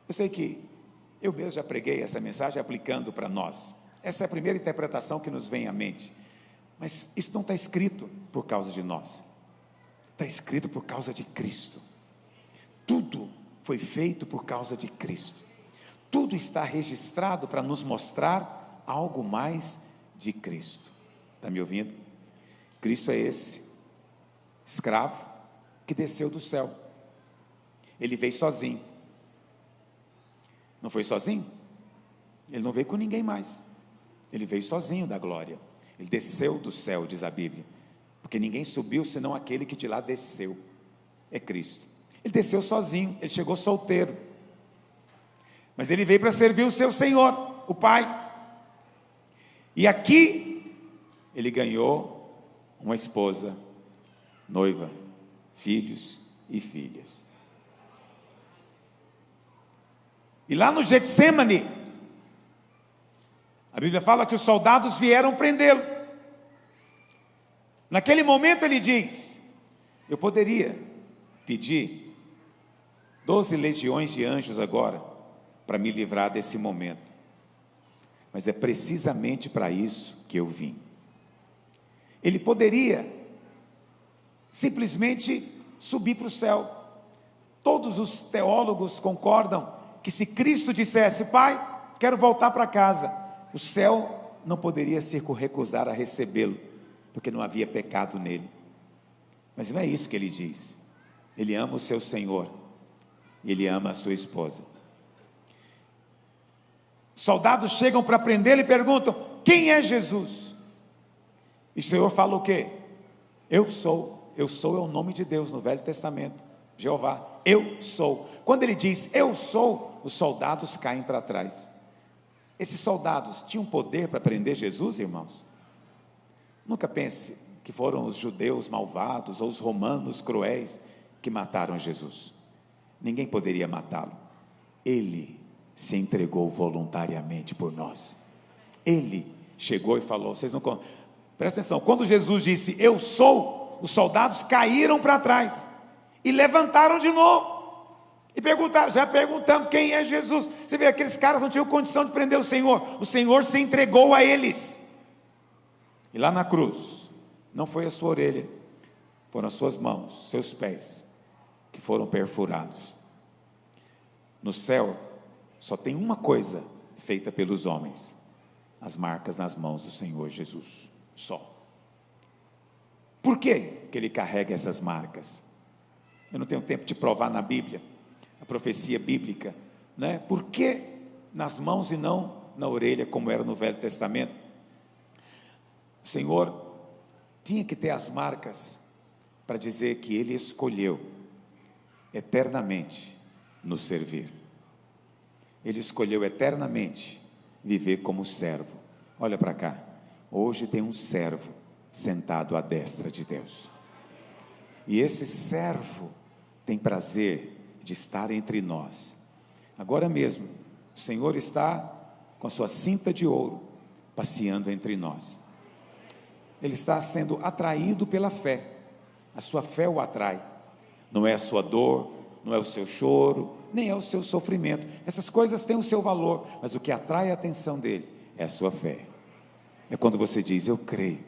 Eu sei que eu mesmo já preguei essa mensagem aplicando para nós. Essa é a primeira interpretação que nos vem à mente. Mas isso não está escrito por causa de nós. Está escrito por causa de Cristo. Tudo foi feito por causa de Cristo. Tudo está registrado para nos mostrar algo mais de Cristo. Está me ouvindo? Cristo é esse escravo que desceu do céu. Ele veio sozinho. Não foi sozinho? Ele não veio com ninguém mais. Ele veio sozinho da glória. Ele desceu do céu, diz a Bíblia. Porque ninguém subiu senão aquele que de lá desceu. É Cristo. Ele desceu sozinho, ele chegou solteiro. Mas ele veio para servir o seu Senhor, o Pai. E aqui, ele ganhou uma esposa, noiva, filhos e filhas. E lá no Getsêmani, a Bíblia fala que os soldados vieram prendê-lo. Naquele momento ele diz: eu poderia pedir 12 legiões de anjos agora, para me livrar desse momento. Mas é precisamente para isso que eu vim. Ele poderia simplesmente subir para o céu. Todos os teólogos concordam que se Cristo dissesse: Pai, quero voltar para casa, o céu não poderia se recusar a recebê-lo, porque não havia pecado nele. Mas não é isso que ele diz. Ele ama o seu Senhor, e ele ama a sua esposa. Soldados chegam para prendê-lo e perguntam: quem é Jesus? E o Senhor fala o quê? Eu sou é o nome de Deus no Velho Testamento, Jeová, eu sou. Quando ele diz eu sou, os soldados caem para trás. Esses soldados tinham poder para prender Jesus, irmãos? Nunca pense que foram os judeus malvados ou os romanos cruéis que mataram Jesus. Ninguém poderia matá-lo. Ele se entregou voluntariamente por nós. Ele chegou e falou, vocês não... Presta atenção, quando Jesus disse eu sou, os soldados caíram para trás e levantaram de novo e perguntaram, já perguntando quem é Jesus. Você vê, aqueles caras não tinham condição de prender o Senhor se entregou a eles. E lá na cruz, não foi a sua orelha, foram as suas mãos, seus pés, que foram perfurados. No céu, só tem uma coisa feita pelos homens: as marcas nas mãos do Senhor Jesus, só. Por que ele carrega essas marcas? Eu não tenho tempo de provar na Bíblia, a profecia bíblica, né? Por que nas mãos e não na orelha, como era no Velho Testamento? O Senhor tinha que ter as marcas para dizer que Ele escolheu eternamente nos servir. Ele escolheu eternamente viver como servo. Olha para cá, hoje tem um servo sentado à destra de Deus, e esse servo tem prazer de estar entre nós. Agora mesmo, o Senhor está com a sua cinta de ouro, passeando entre nós. Ele está sendo atraído pela fé, a sua fé o atrai, não é a sua dor, não é o seu choro, nem é o seu sofrimento, essas coisas têm o seu valor, mas o que atrai a atenção dele é a sua fé. É quando você diz, eu creio,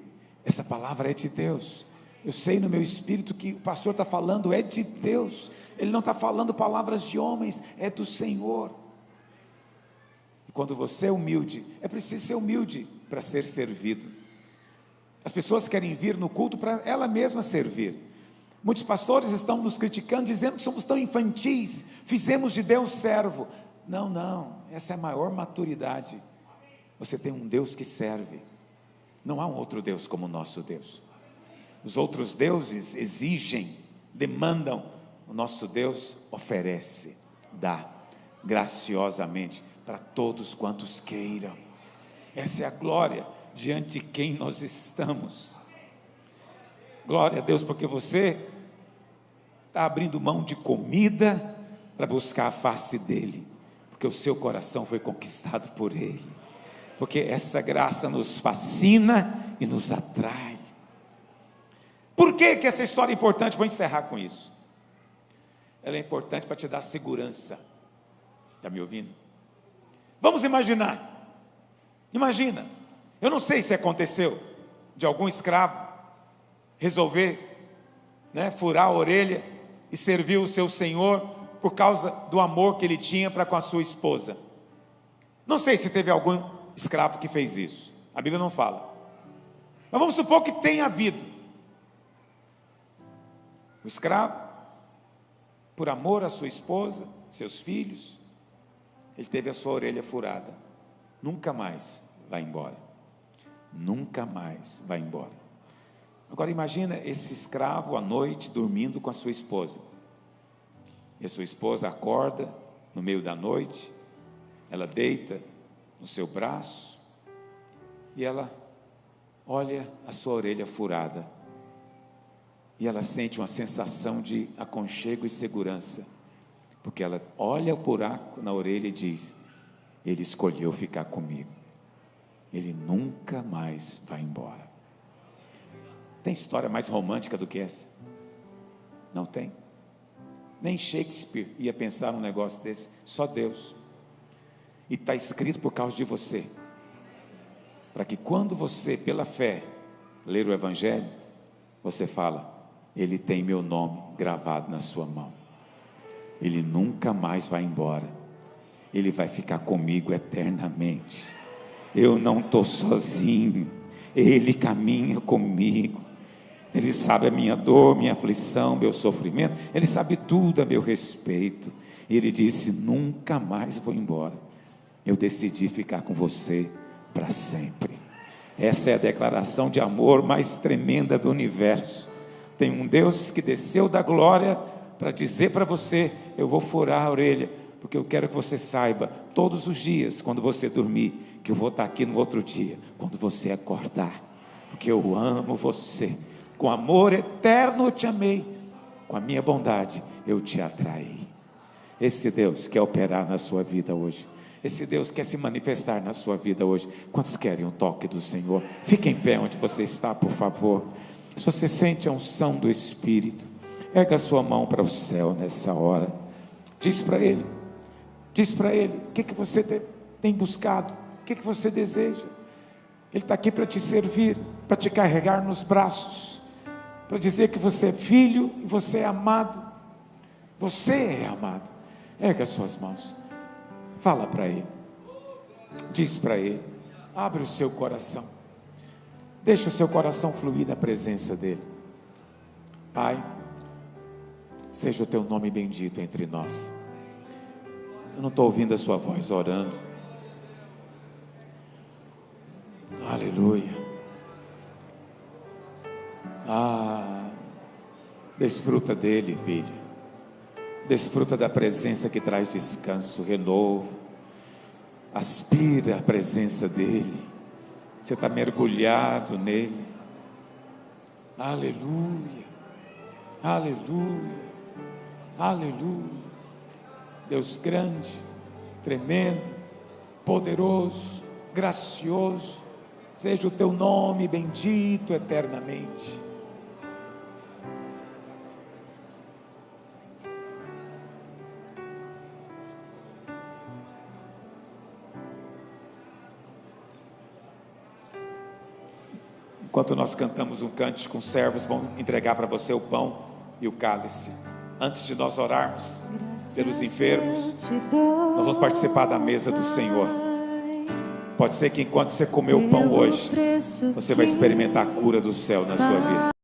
essa palavra é de Deus, Eu sei no meu espírito que o pastor está falando é de Deus, ele não está falando palavras de homens, é do Senhor. E quando você é humilde, é preciso ser humilde para ser servido. As pessoas querem vir no culto para ela mesma servir. Muitos pastores estão nos criticando, dizendo que somos tão infantis, fizemos de Deus servo. Não, essa é a maior maturidade. Você tem um Deus que serve, não há um outro Deus como o nosso Deus. Os outros deuses exigem, demandam, o nosso Deus oferece, dá, graciosamente, para todos quantos queiram. Essa é a glória diante de quem nós estamos. Glória a Deus, porque você está abrindo mão de comida para buscar a face dEle, porque o seu coração foi conquistado por Ele, porque essa graça nos fascina e nos atrai. Por que essa história é importante? Vou encerrar com isso. Ela é importante para te dar segurança. Está me ouvindo? Vamos imaginar, imagina, eu não sei se aconteceu, de algum escravo resolver, furar a orelha e servir o seu senhor, por causa do amor que ele tinha para com a sua esposa. Não sei se teve algum escravo que fez isso, a Bíblia não fala, mas vamos supor que tenha havido. O escravo, por amor à sua esposa, seus filhos, ele teve a sua orelha furada, nunca mais vai embora, nunca mais vai embora. Agora imagina esse escravo à noite dormindo com a sua esposa, e a sua esposa acorda no meio da noite, ela deita no seu braço, e ela olha a sua orelha furada, e ela sente uma sensação de aconchego e segurança, porque ela olha o buraco na orelha e diz: ele escolheu ficar comigo, ele nunca mais vai embora. Tem história mais romântica do que essa? Não tem. Nem Shakespeare ia pensar num negócio desse, só Deus. E está escrito por causa de você, para que quando você, pela fé, ler o Evangelho, você fala: ele tem meu nome gravado na sua mão, ele nunca mais vai embora, ele vai ficar comigo eternamente, eu não estou sozinho, ele caminha comigo, ele sabe a minha dor, minha aflição, meu sofrimento, ele sabe tudo a meu respeito. E ele disse: nunca mais vou embora, eu decidi ficar com você para sempre. Essa é a declaração de amor mais tremenda do universo. Tem um Deus que desceu da glória para dizer para você: eu vou furar a orelha, porque eu quero que você saiba, todos os dias, quando você dormir, que eu vou estar aqui no outro dia, quando você acordar, porque eu amo você, com amor eterno eu te amei, com a minha bondade eu te atraí. Esse Deus quer operar na sua vida hoje, esse Deus quer se manifestar na sua vida hoje. Quantos querem um toque do Senhor? Fique em pé onde você está, por favor. Se você sente a unção do Espírito, erga a sua mão para o céu nessa hora, diz para Ele, o que você tem buscado, o que você deseja. Ele está aqui para te servir, para te carregar nos braços, para dizer que você é filho e você é amado. Você é amado. Erga as suas mãos, fala para Ele, diz para Ele, abre o seu coração, deixa o seu coração fluir na presença dEle. Pai, seja o Teu nome bendito entre nós. Eu não estou ouvindo a sua voz orando. Aleluia. Desfruta dEle, filho. Desfruta da presença que traz descanso, renovo. Aspira a presença dEle. Você está mergulhado nele. Aleluia, aleluia, aleluia. Deus grande, tremendo, poderoso, gracioso, seja o teu nome bendito eternamente. enquanto nós cantamos um cântico, os servos vão entregar para você o pão e o cálice. Antes de nós orarmos pelos enfermos, nós vamos participar da mesa do Senhor. Pode ser que enquanto você comer o pão hoje, você vai experimentar a cura do céu na sua vida.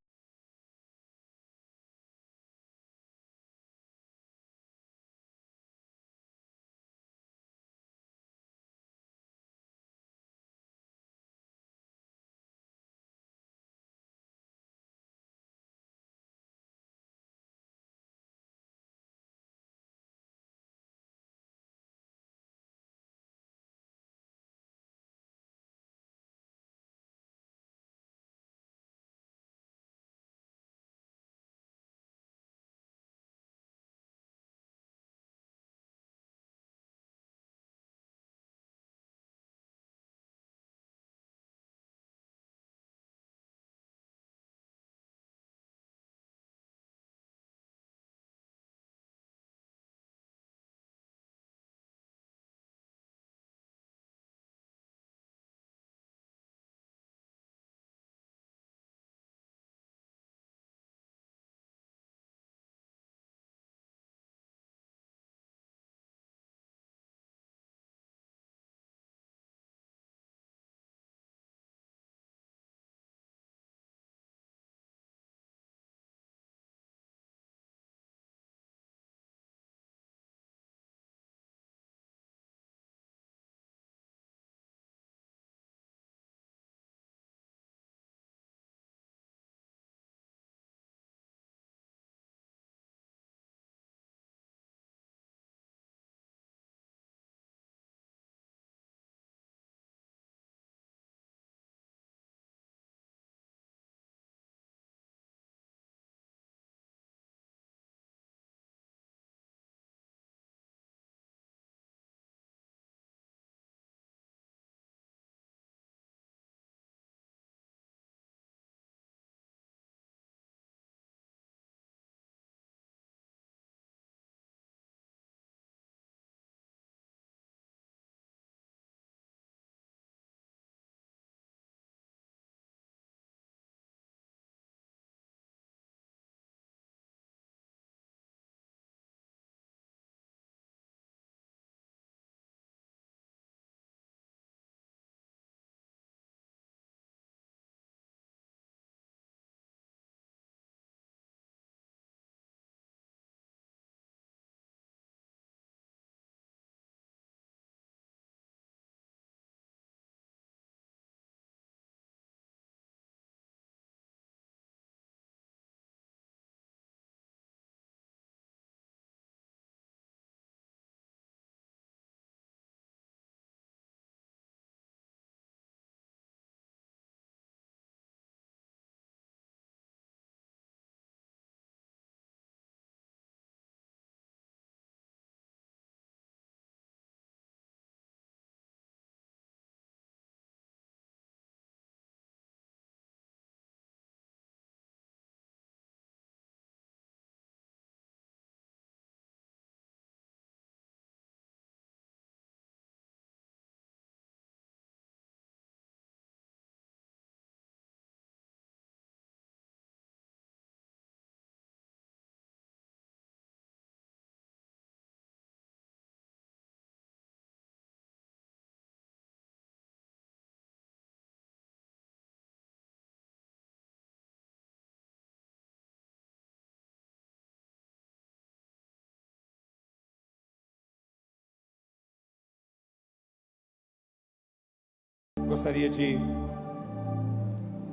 Gostaria de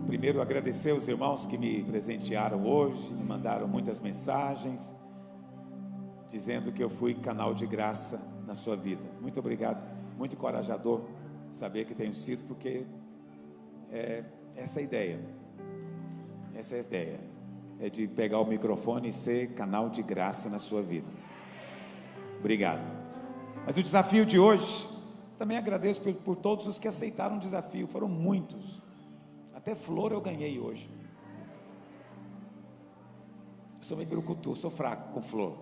primeiro agradecer os irmãos que me presentearam hoje, me mandaram muitas mensagens, dizendo que eu fui canal de graça na sua vida. Muito obrigado, muito encorajador saber que tenho sido, porque essa é a ideia, é de pegar o microfone e ser canal de graça na sua vida. Obrigado. Mas o desafio de hoje, também agradeço por todos os que aceitaram o desafio, foram muitos, até flor eu ganhei hoje. Eu sou meio brucutu, sou fraco com flor,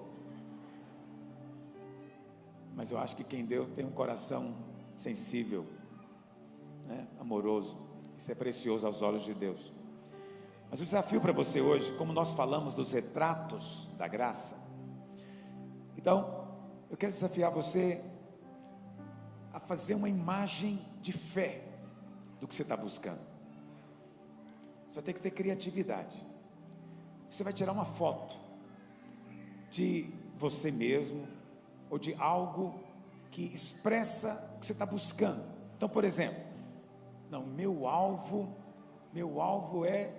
mas eu acho que quem deu tem um coração sensível, né? Amoroso. Isso é precioso aos olhos de Deus. Mas o desafio para você hoje, como nós falamos dos retratos da graça, então eu quero desafiar você a fazer uma imagem de fé do que você está buscando. Você vai ter que ter criatividade. Você vai tirar uma foto de você mesmo, ou de algo que expressa o que você está buscando. Então, por exemplo, não, meu alvo é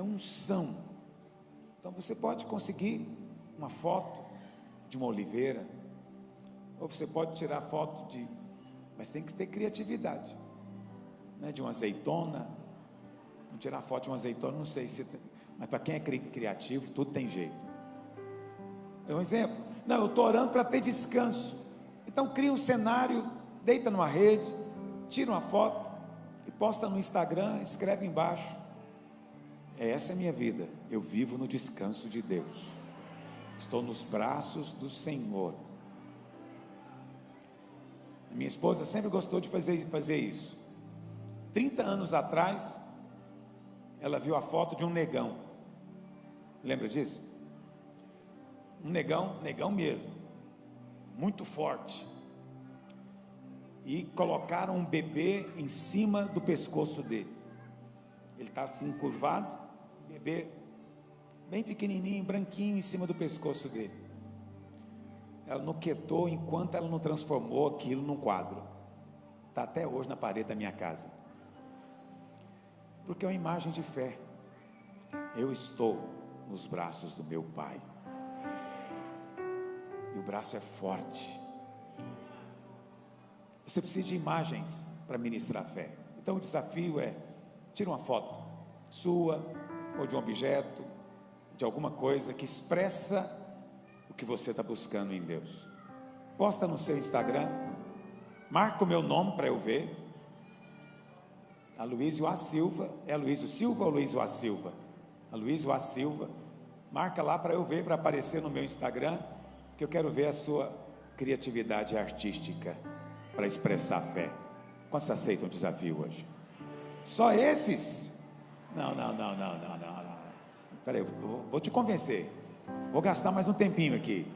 unção. Então você pode conseguir uma foto de uma oliveira, ou você pode tirar foto mas tem que ter criatividade, né? De uma azeitona. Vamos tirar foto de uma azeitona, não sei se, mas para quem é criativo, tudo tem jeito. É um exemplo. Não, eu estou orando para ter descanso. Então cria um cenário, deita numa rede, tira uma foto e posta no Instagram, escreve embaixo: essa é a minha vida, eu vivo no descanso de Deus, estou nos braços do Senhor. Minha esposa sempre gostou de fazer isso. 30 anos atrás, ela viu a foto de um negão. Lembra disso? Um negão mesmo, muito forte. E colocaram um bebê em cima do pescoço dele. Ele está assim curvado, bebê bem pequenininho, branquinho, em cima do pescoço dele. Ela não quietou enquanto ela não transformou aquilo num quadro. Está até hoje na parede da minha casa. Porque é uma imagem de fé. Eu estou nos braços do meu Pai. E o braço é forte. Você precisa de imagens para ministrar fé. Então o desafio é: tira uma foto sua, ou de um objeto, de alguma coisa que expressa o que você está buscando em Deus. Posta no seu Instagram, marca o meu nome para eu ver. Aloysio A. Silva. É Aloysio Silva ou Aloysio A. Silva? Aloysio A. Silva. Marca lá para eu ver, para aparecer no meu Instagram, que eu quero ver a sua criatividade artística para expressar fé. Quantos aceitam o desafio hoje? Só esses? Não. Espera aí, vou te convencer. Vou gastar mais um tempinho aqui.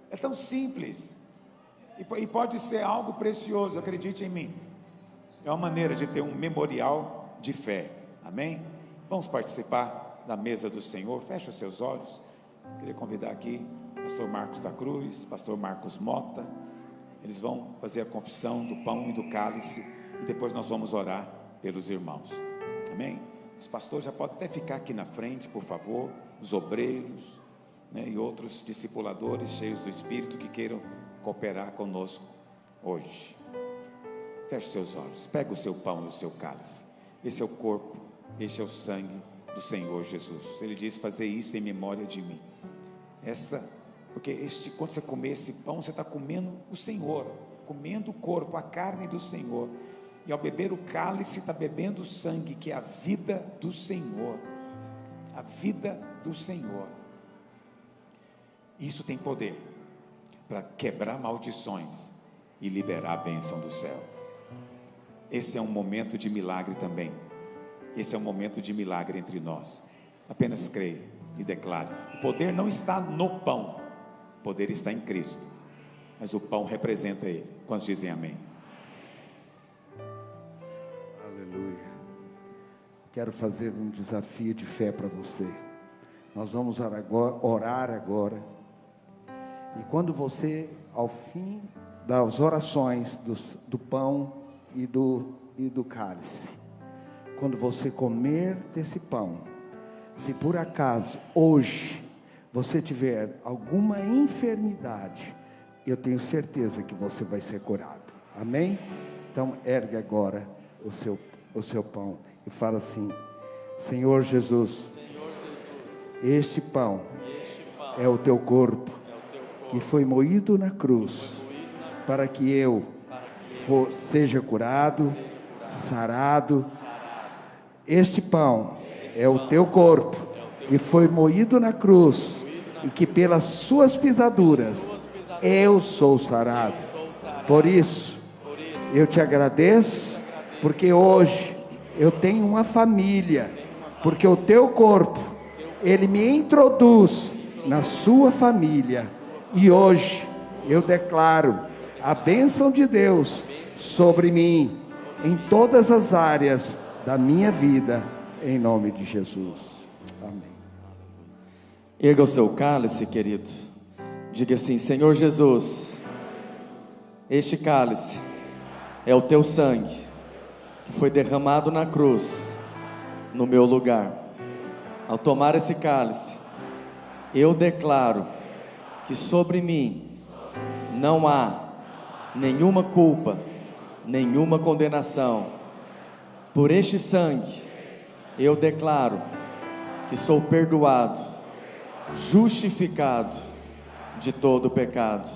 É tão simples. E pode ser algo precioso, acredite em mim. É uma maneira de ter um memorial de fé. Amém? Vamos participar da mesa do Senhor. Feche os seus olhos. Queria convidar aqui pastor Marcos da Cruz, pastor Marcos Mota. Eles vão fazer a confissão do pão e do cálice, e depois nós vamos orar pelos irmãos. Amém? Os pastores já podem até ficar aqui na frente, por favor. Os obreiros, né, e outros discipuladores cheios do Espírito que queiram cooperar conosco hoje. Feche seus olhos. Pega o seu pão e o seu cálice. Esse é o corpo, este é o sangue do Senhor Jesus. Ele diz: fazer isso em memória de mim. Porque quando você comer esse pão, você está comendo o Senhor, comendo o corpo, a carne do Senhor. E ao beber o cálice, está bebendo o sangue, que é a vida do Senhor. A vida do Senhor. Isso tem poder para quebrar maldições e liberar a bênção do céu. Esse é um momento de milagre também. Esse é um momento de milagre entre nós. Apenas creia e declare. O poder não está no pão, o poder está em Cristo, mas o pão representa Ele. Quantos dizem amém? Aleluia. Quero fazer um desafio de fé para você. Nós vamos orar agora. E quando você, ao fim das orações do pão e do cálice, quando você comer desse pão, se por acaso hoje você tiver alguma enfermidade, eu tenho certeza que você vai ser curado. Amém? Então ergue agora o seu pão e fala assim: Senhor Jesus, este pão é o teu corpo, que foi moído na cruz, para que eu seja curado, sarado. Este pão é o teu corpo, que foi moído na cruz, e que pelas suas pisaduras eu sou sarado. Por isso, eu te agradeço, porque hoje eu tenho uma família, porque o teu corpo, ele me introduz na sua família. E hoje eu declaro a bênção de Deus sobre mim, em todas as áreas da minha vida, em nome de Jesus. Amém. Erga o seu cálice, querido. Diga assim: Senhor Jesus, este cálice é o teu sangue que foi derramado na cruz no meu lugar. Ao tomar esse cálice, eu declaro que sobre mim não há nenhuma culpa, nenhuma condenação. Por este sangue, eu declaro que sou perdoado, justificado de todo o pecado.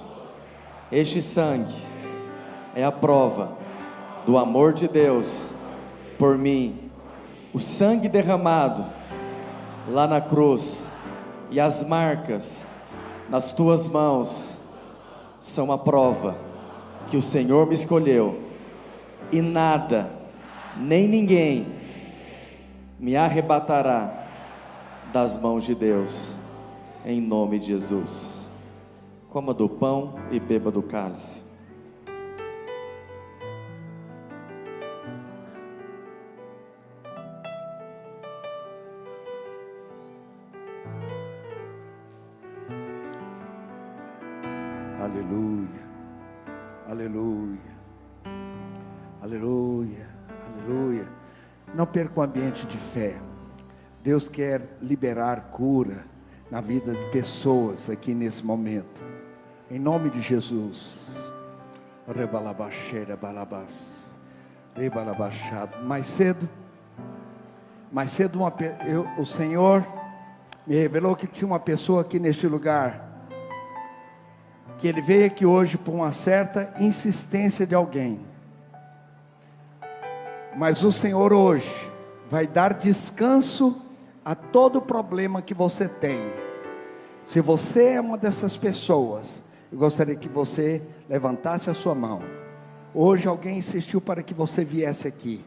Este sangue é a prova do amor de Deus por mim. O sangue derramado lá na cruz e as marcas nas tuas mãos são a prova que o Senhor me escolheu, e nada, nem ninguém me arrebatará das mãos de Deus, em nome de Jesus. Coma do pão e beba do cálice. Aleluia, aleluia, aleluia, aleluia. Não perca o ambiente de fé. Deus quer liberar cura na vida de pessoas aqui nesse momento, em nome de Jesus. Rebalabaxeira balabás, rebalabaxado. Mais cedo o Senhor me revelou que tinha uma pessoa aqui neste lugar, que ele veio aqui hoje por uma certa insistência de alguém, mas o Senhor hoje vai dar descanso a todo problema que você tem. Se você é uma dessas pessoas, eu gostaria que você levantasse a sua mão. Hoje alguém insistiu para que você viesse aqui,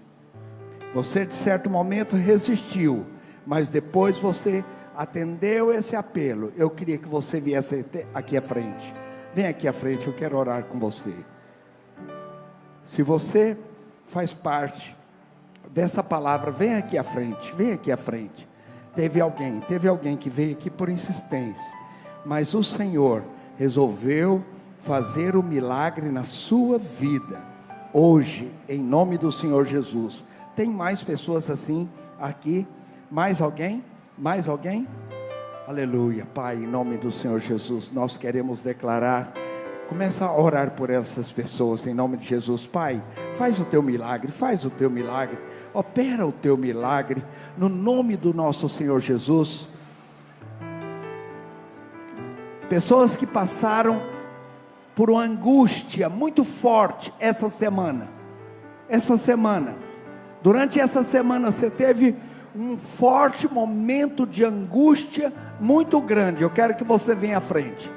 você de certo momento resistiu, mas depois você atendeu esse apelo. Eu queria que você viesse aqui à frente. Vem aqui à frente, eu quero orar com você. Se você faz parte dessa palavra, vem aqui à frente, vem aqui à frente. Teve alguém que veio aqui por insistência, mas o Senhor resolveu fazer o milagre na sua vida, hoje, em nome do Senhor Jesus. Tem mais pessoas assim aqui? Mais alguém? Mais alguém? Aleluia. Pai, em nome do Senhor Jesus, nós queremos declarar, começa a orar por essas pessoas, em nome de Jesus. Pai, faz o teu milagre, opera o teu milagre, no nome do nosso Senhor Jesus. Pessoas que passaram por uma angústia muito forte durante essa semana você teve um forte momento de angústia muito grande. Eu quero que você venha à frente.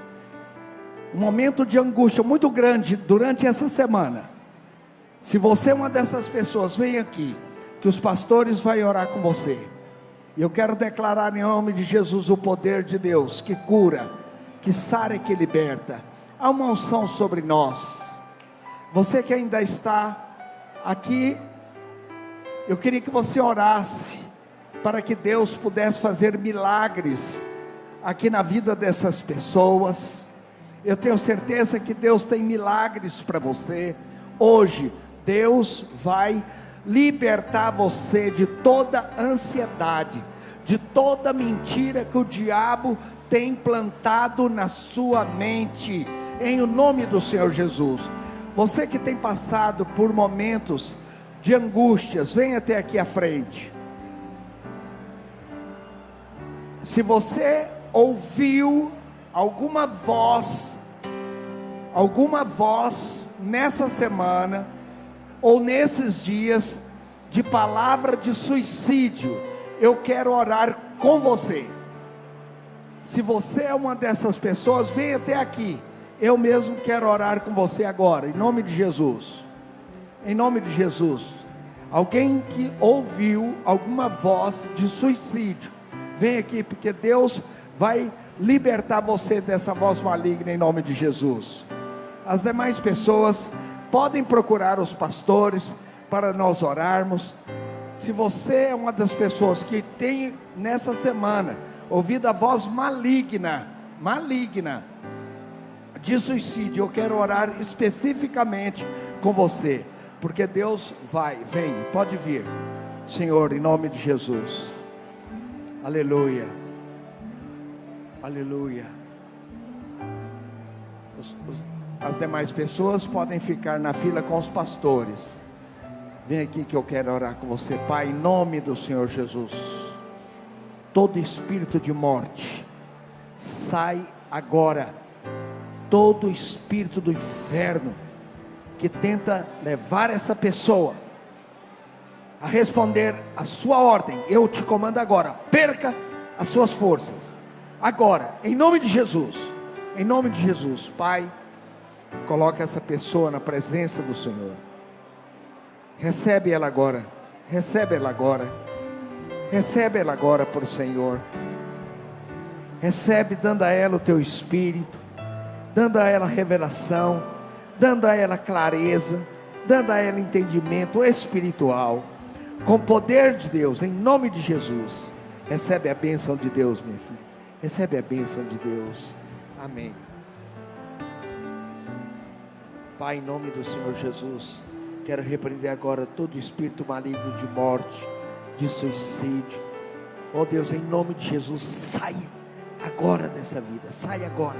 Um momento de angústia muito grande durante essa semana. Se você é uma dessas pessoas, vem aqui, que os pastores vão orar com você. E eu quero declarar em nome de Jesus o poder de Deus, que cura, que sara e que liberta. Há uma unção sobre nós. Você que ainda está aqui, eu queria que você orasse, para que Deus pudesse fazer milagres aqui na vida dessas pessoas. Eu tenho certeza que Deus tem milagres para você. Hoje, Deus vai libertar você de toda ansiedade, de toda mentira que o diabo tem plantado na sua mente, em o nome do Senhor Jesus. Você que tem passado por momentos de angústias, venha até aqui à frente. Se você ouviu alguma voz nessa semana ou nesses dias de palavra de suicídio, eu quero orar com você. Se você é uma dessas pessoas, venha até aqui. Eu mesmo quero orar com você agora, em nome de Jesus. Em nome de Jesus. Alguém que ouviu alguma voz de suicídio, vem aqui, porque Deus vai libertar você dessa voz maligna em nome de Jesus. As demais pessoas podem procurar os pastores para nós orarmos. Se você é uma das pessoas que tem nessa semana ouvido a voz maligna de suicídio, eu quero orar especificamente com você, porque Deus vem, pode vir, Senhor, em nome de Jesus. Aleluia, aleluia. As demais pessoas podem ficar na fila com os pastores. Vem aqui que eu quero orar com você. Pai, em nome do Senhor Jesus, todo espírito de morte, sai agora. Todo espírito do inferno, que tenta levar essa pessoa a responder a sua ordem, eu te comando agora, perca as suas forças, agora, em nome de Jesus, Pai, coloca essa pessoa na presença do Senhor, recebe ela agora por Senhor, recebe, dando a ela o teu Espírito, dando a ela revelação, dando a ela clareza, dando a ela entendimento espiritual, com o poder de Deus, em nome de Jesus. Recebe a bênção de Deus, meu filho, recebe a bênção de Deus, amém. Pai, em nome do Senhor Jesus, quero repreender agora todo espírito maligno de morte, de suicídio. Oh Deus, em nome de Jesus, saia agora dessa vida, saia agora.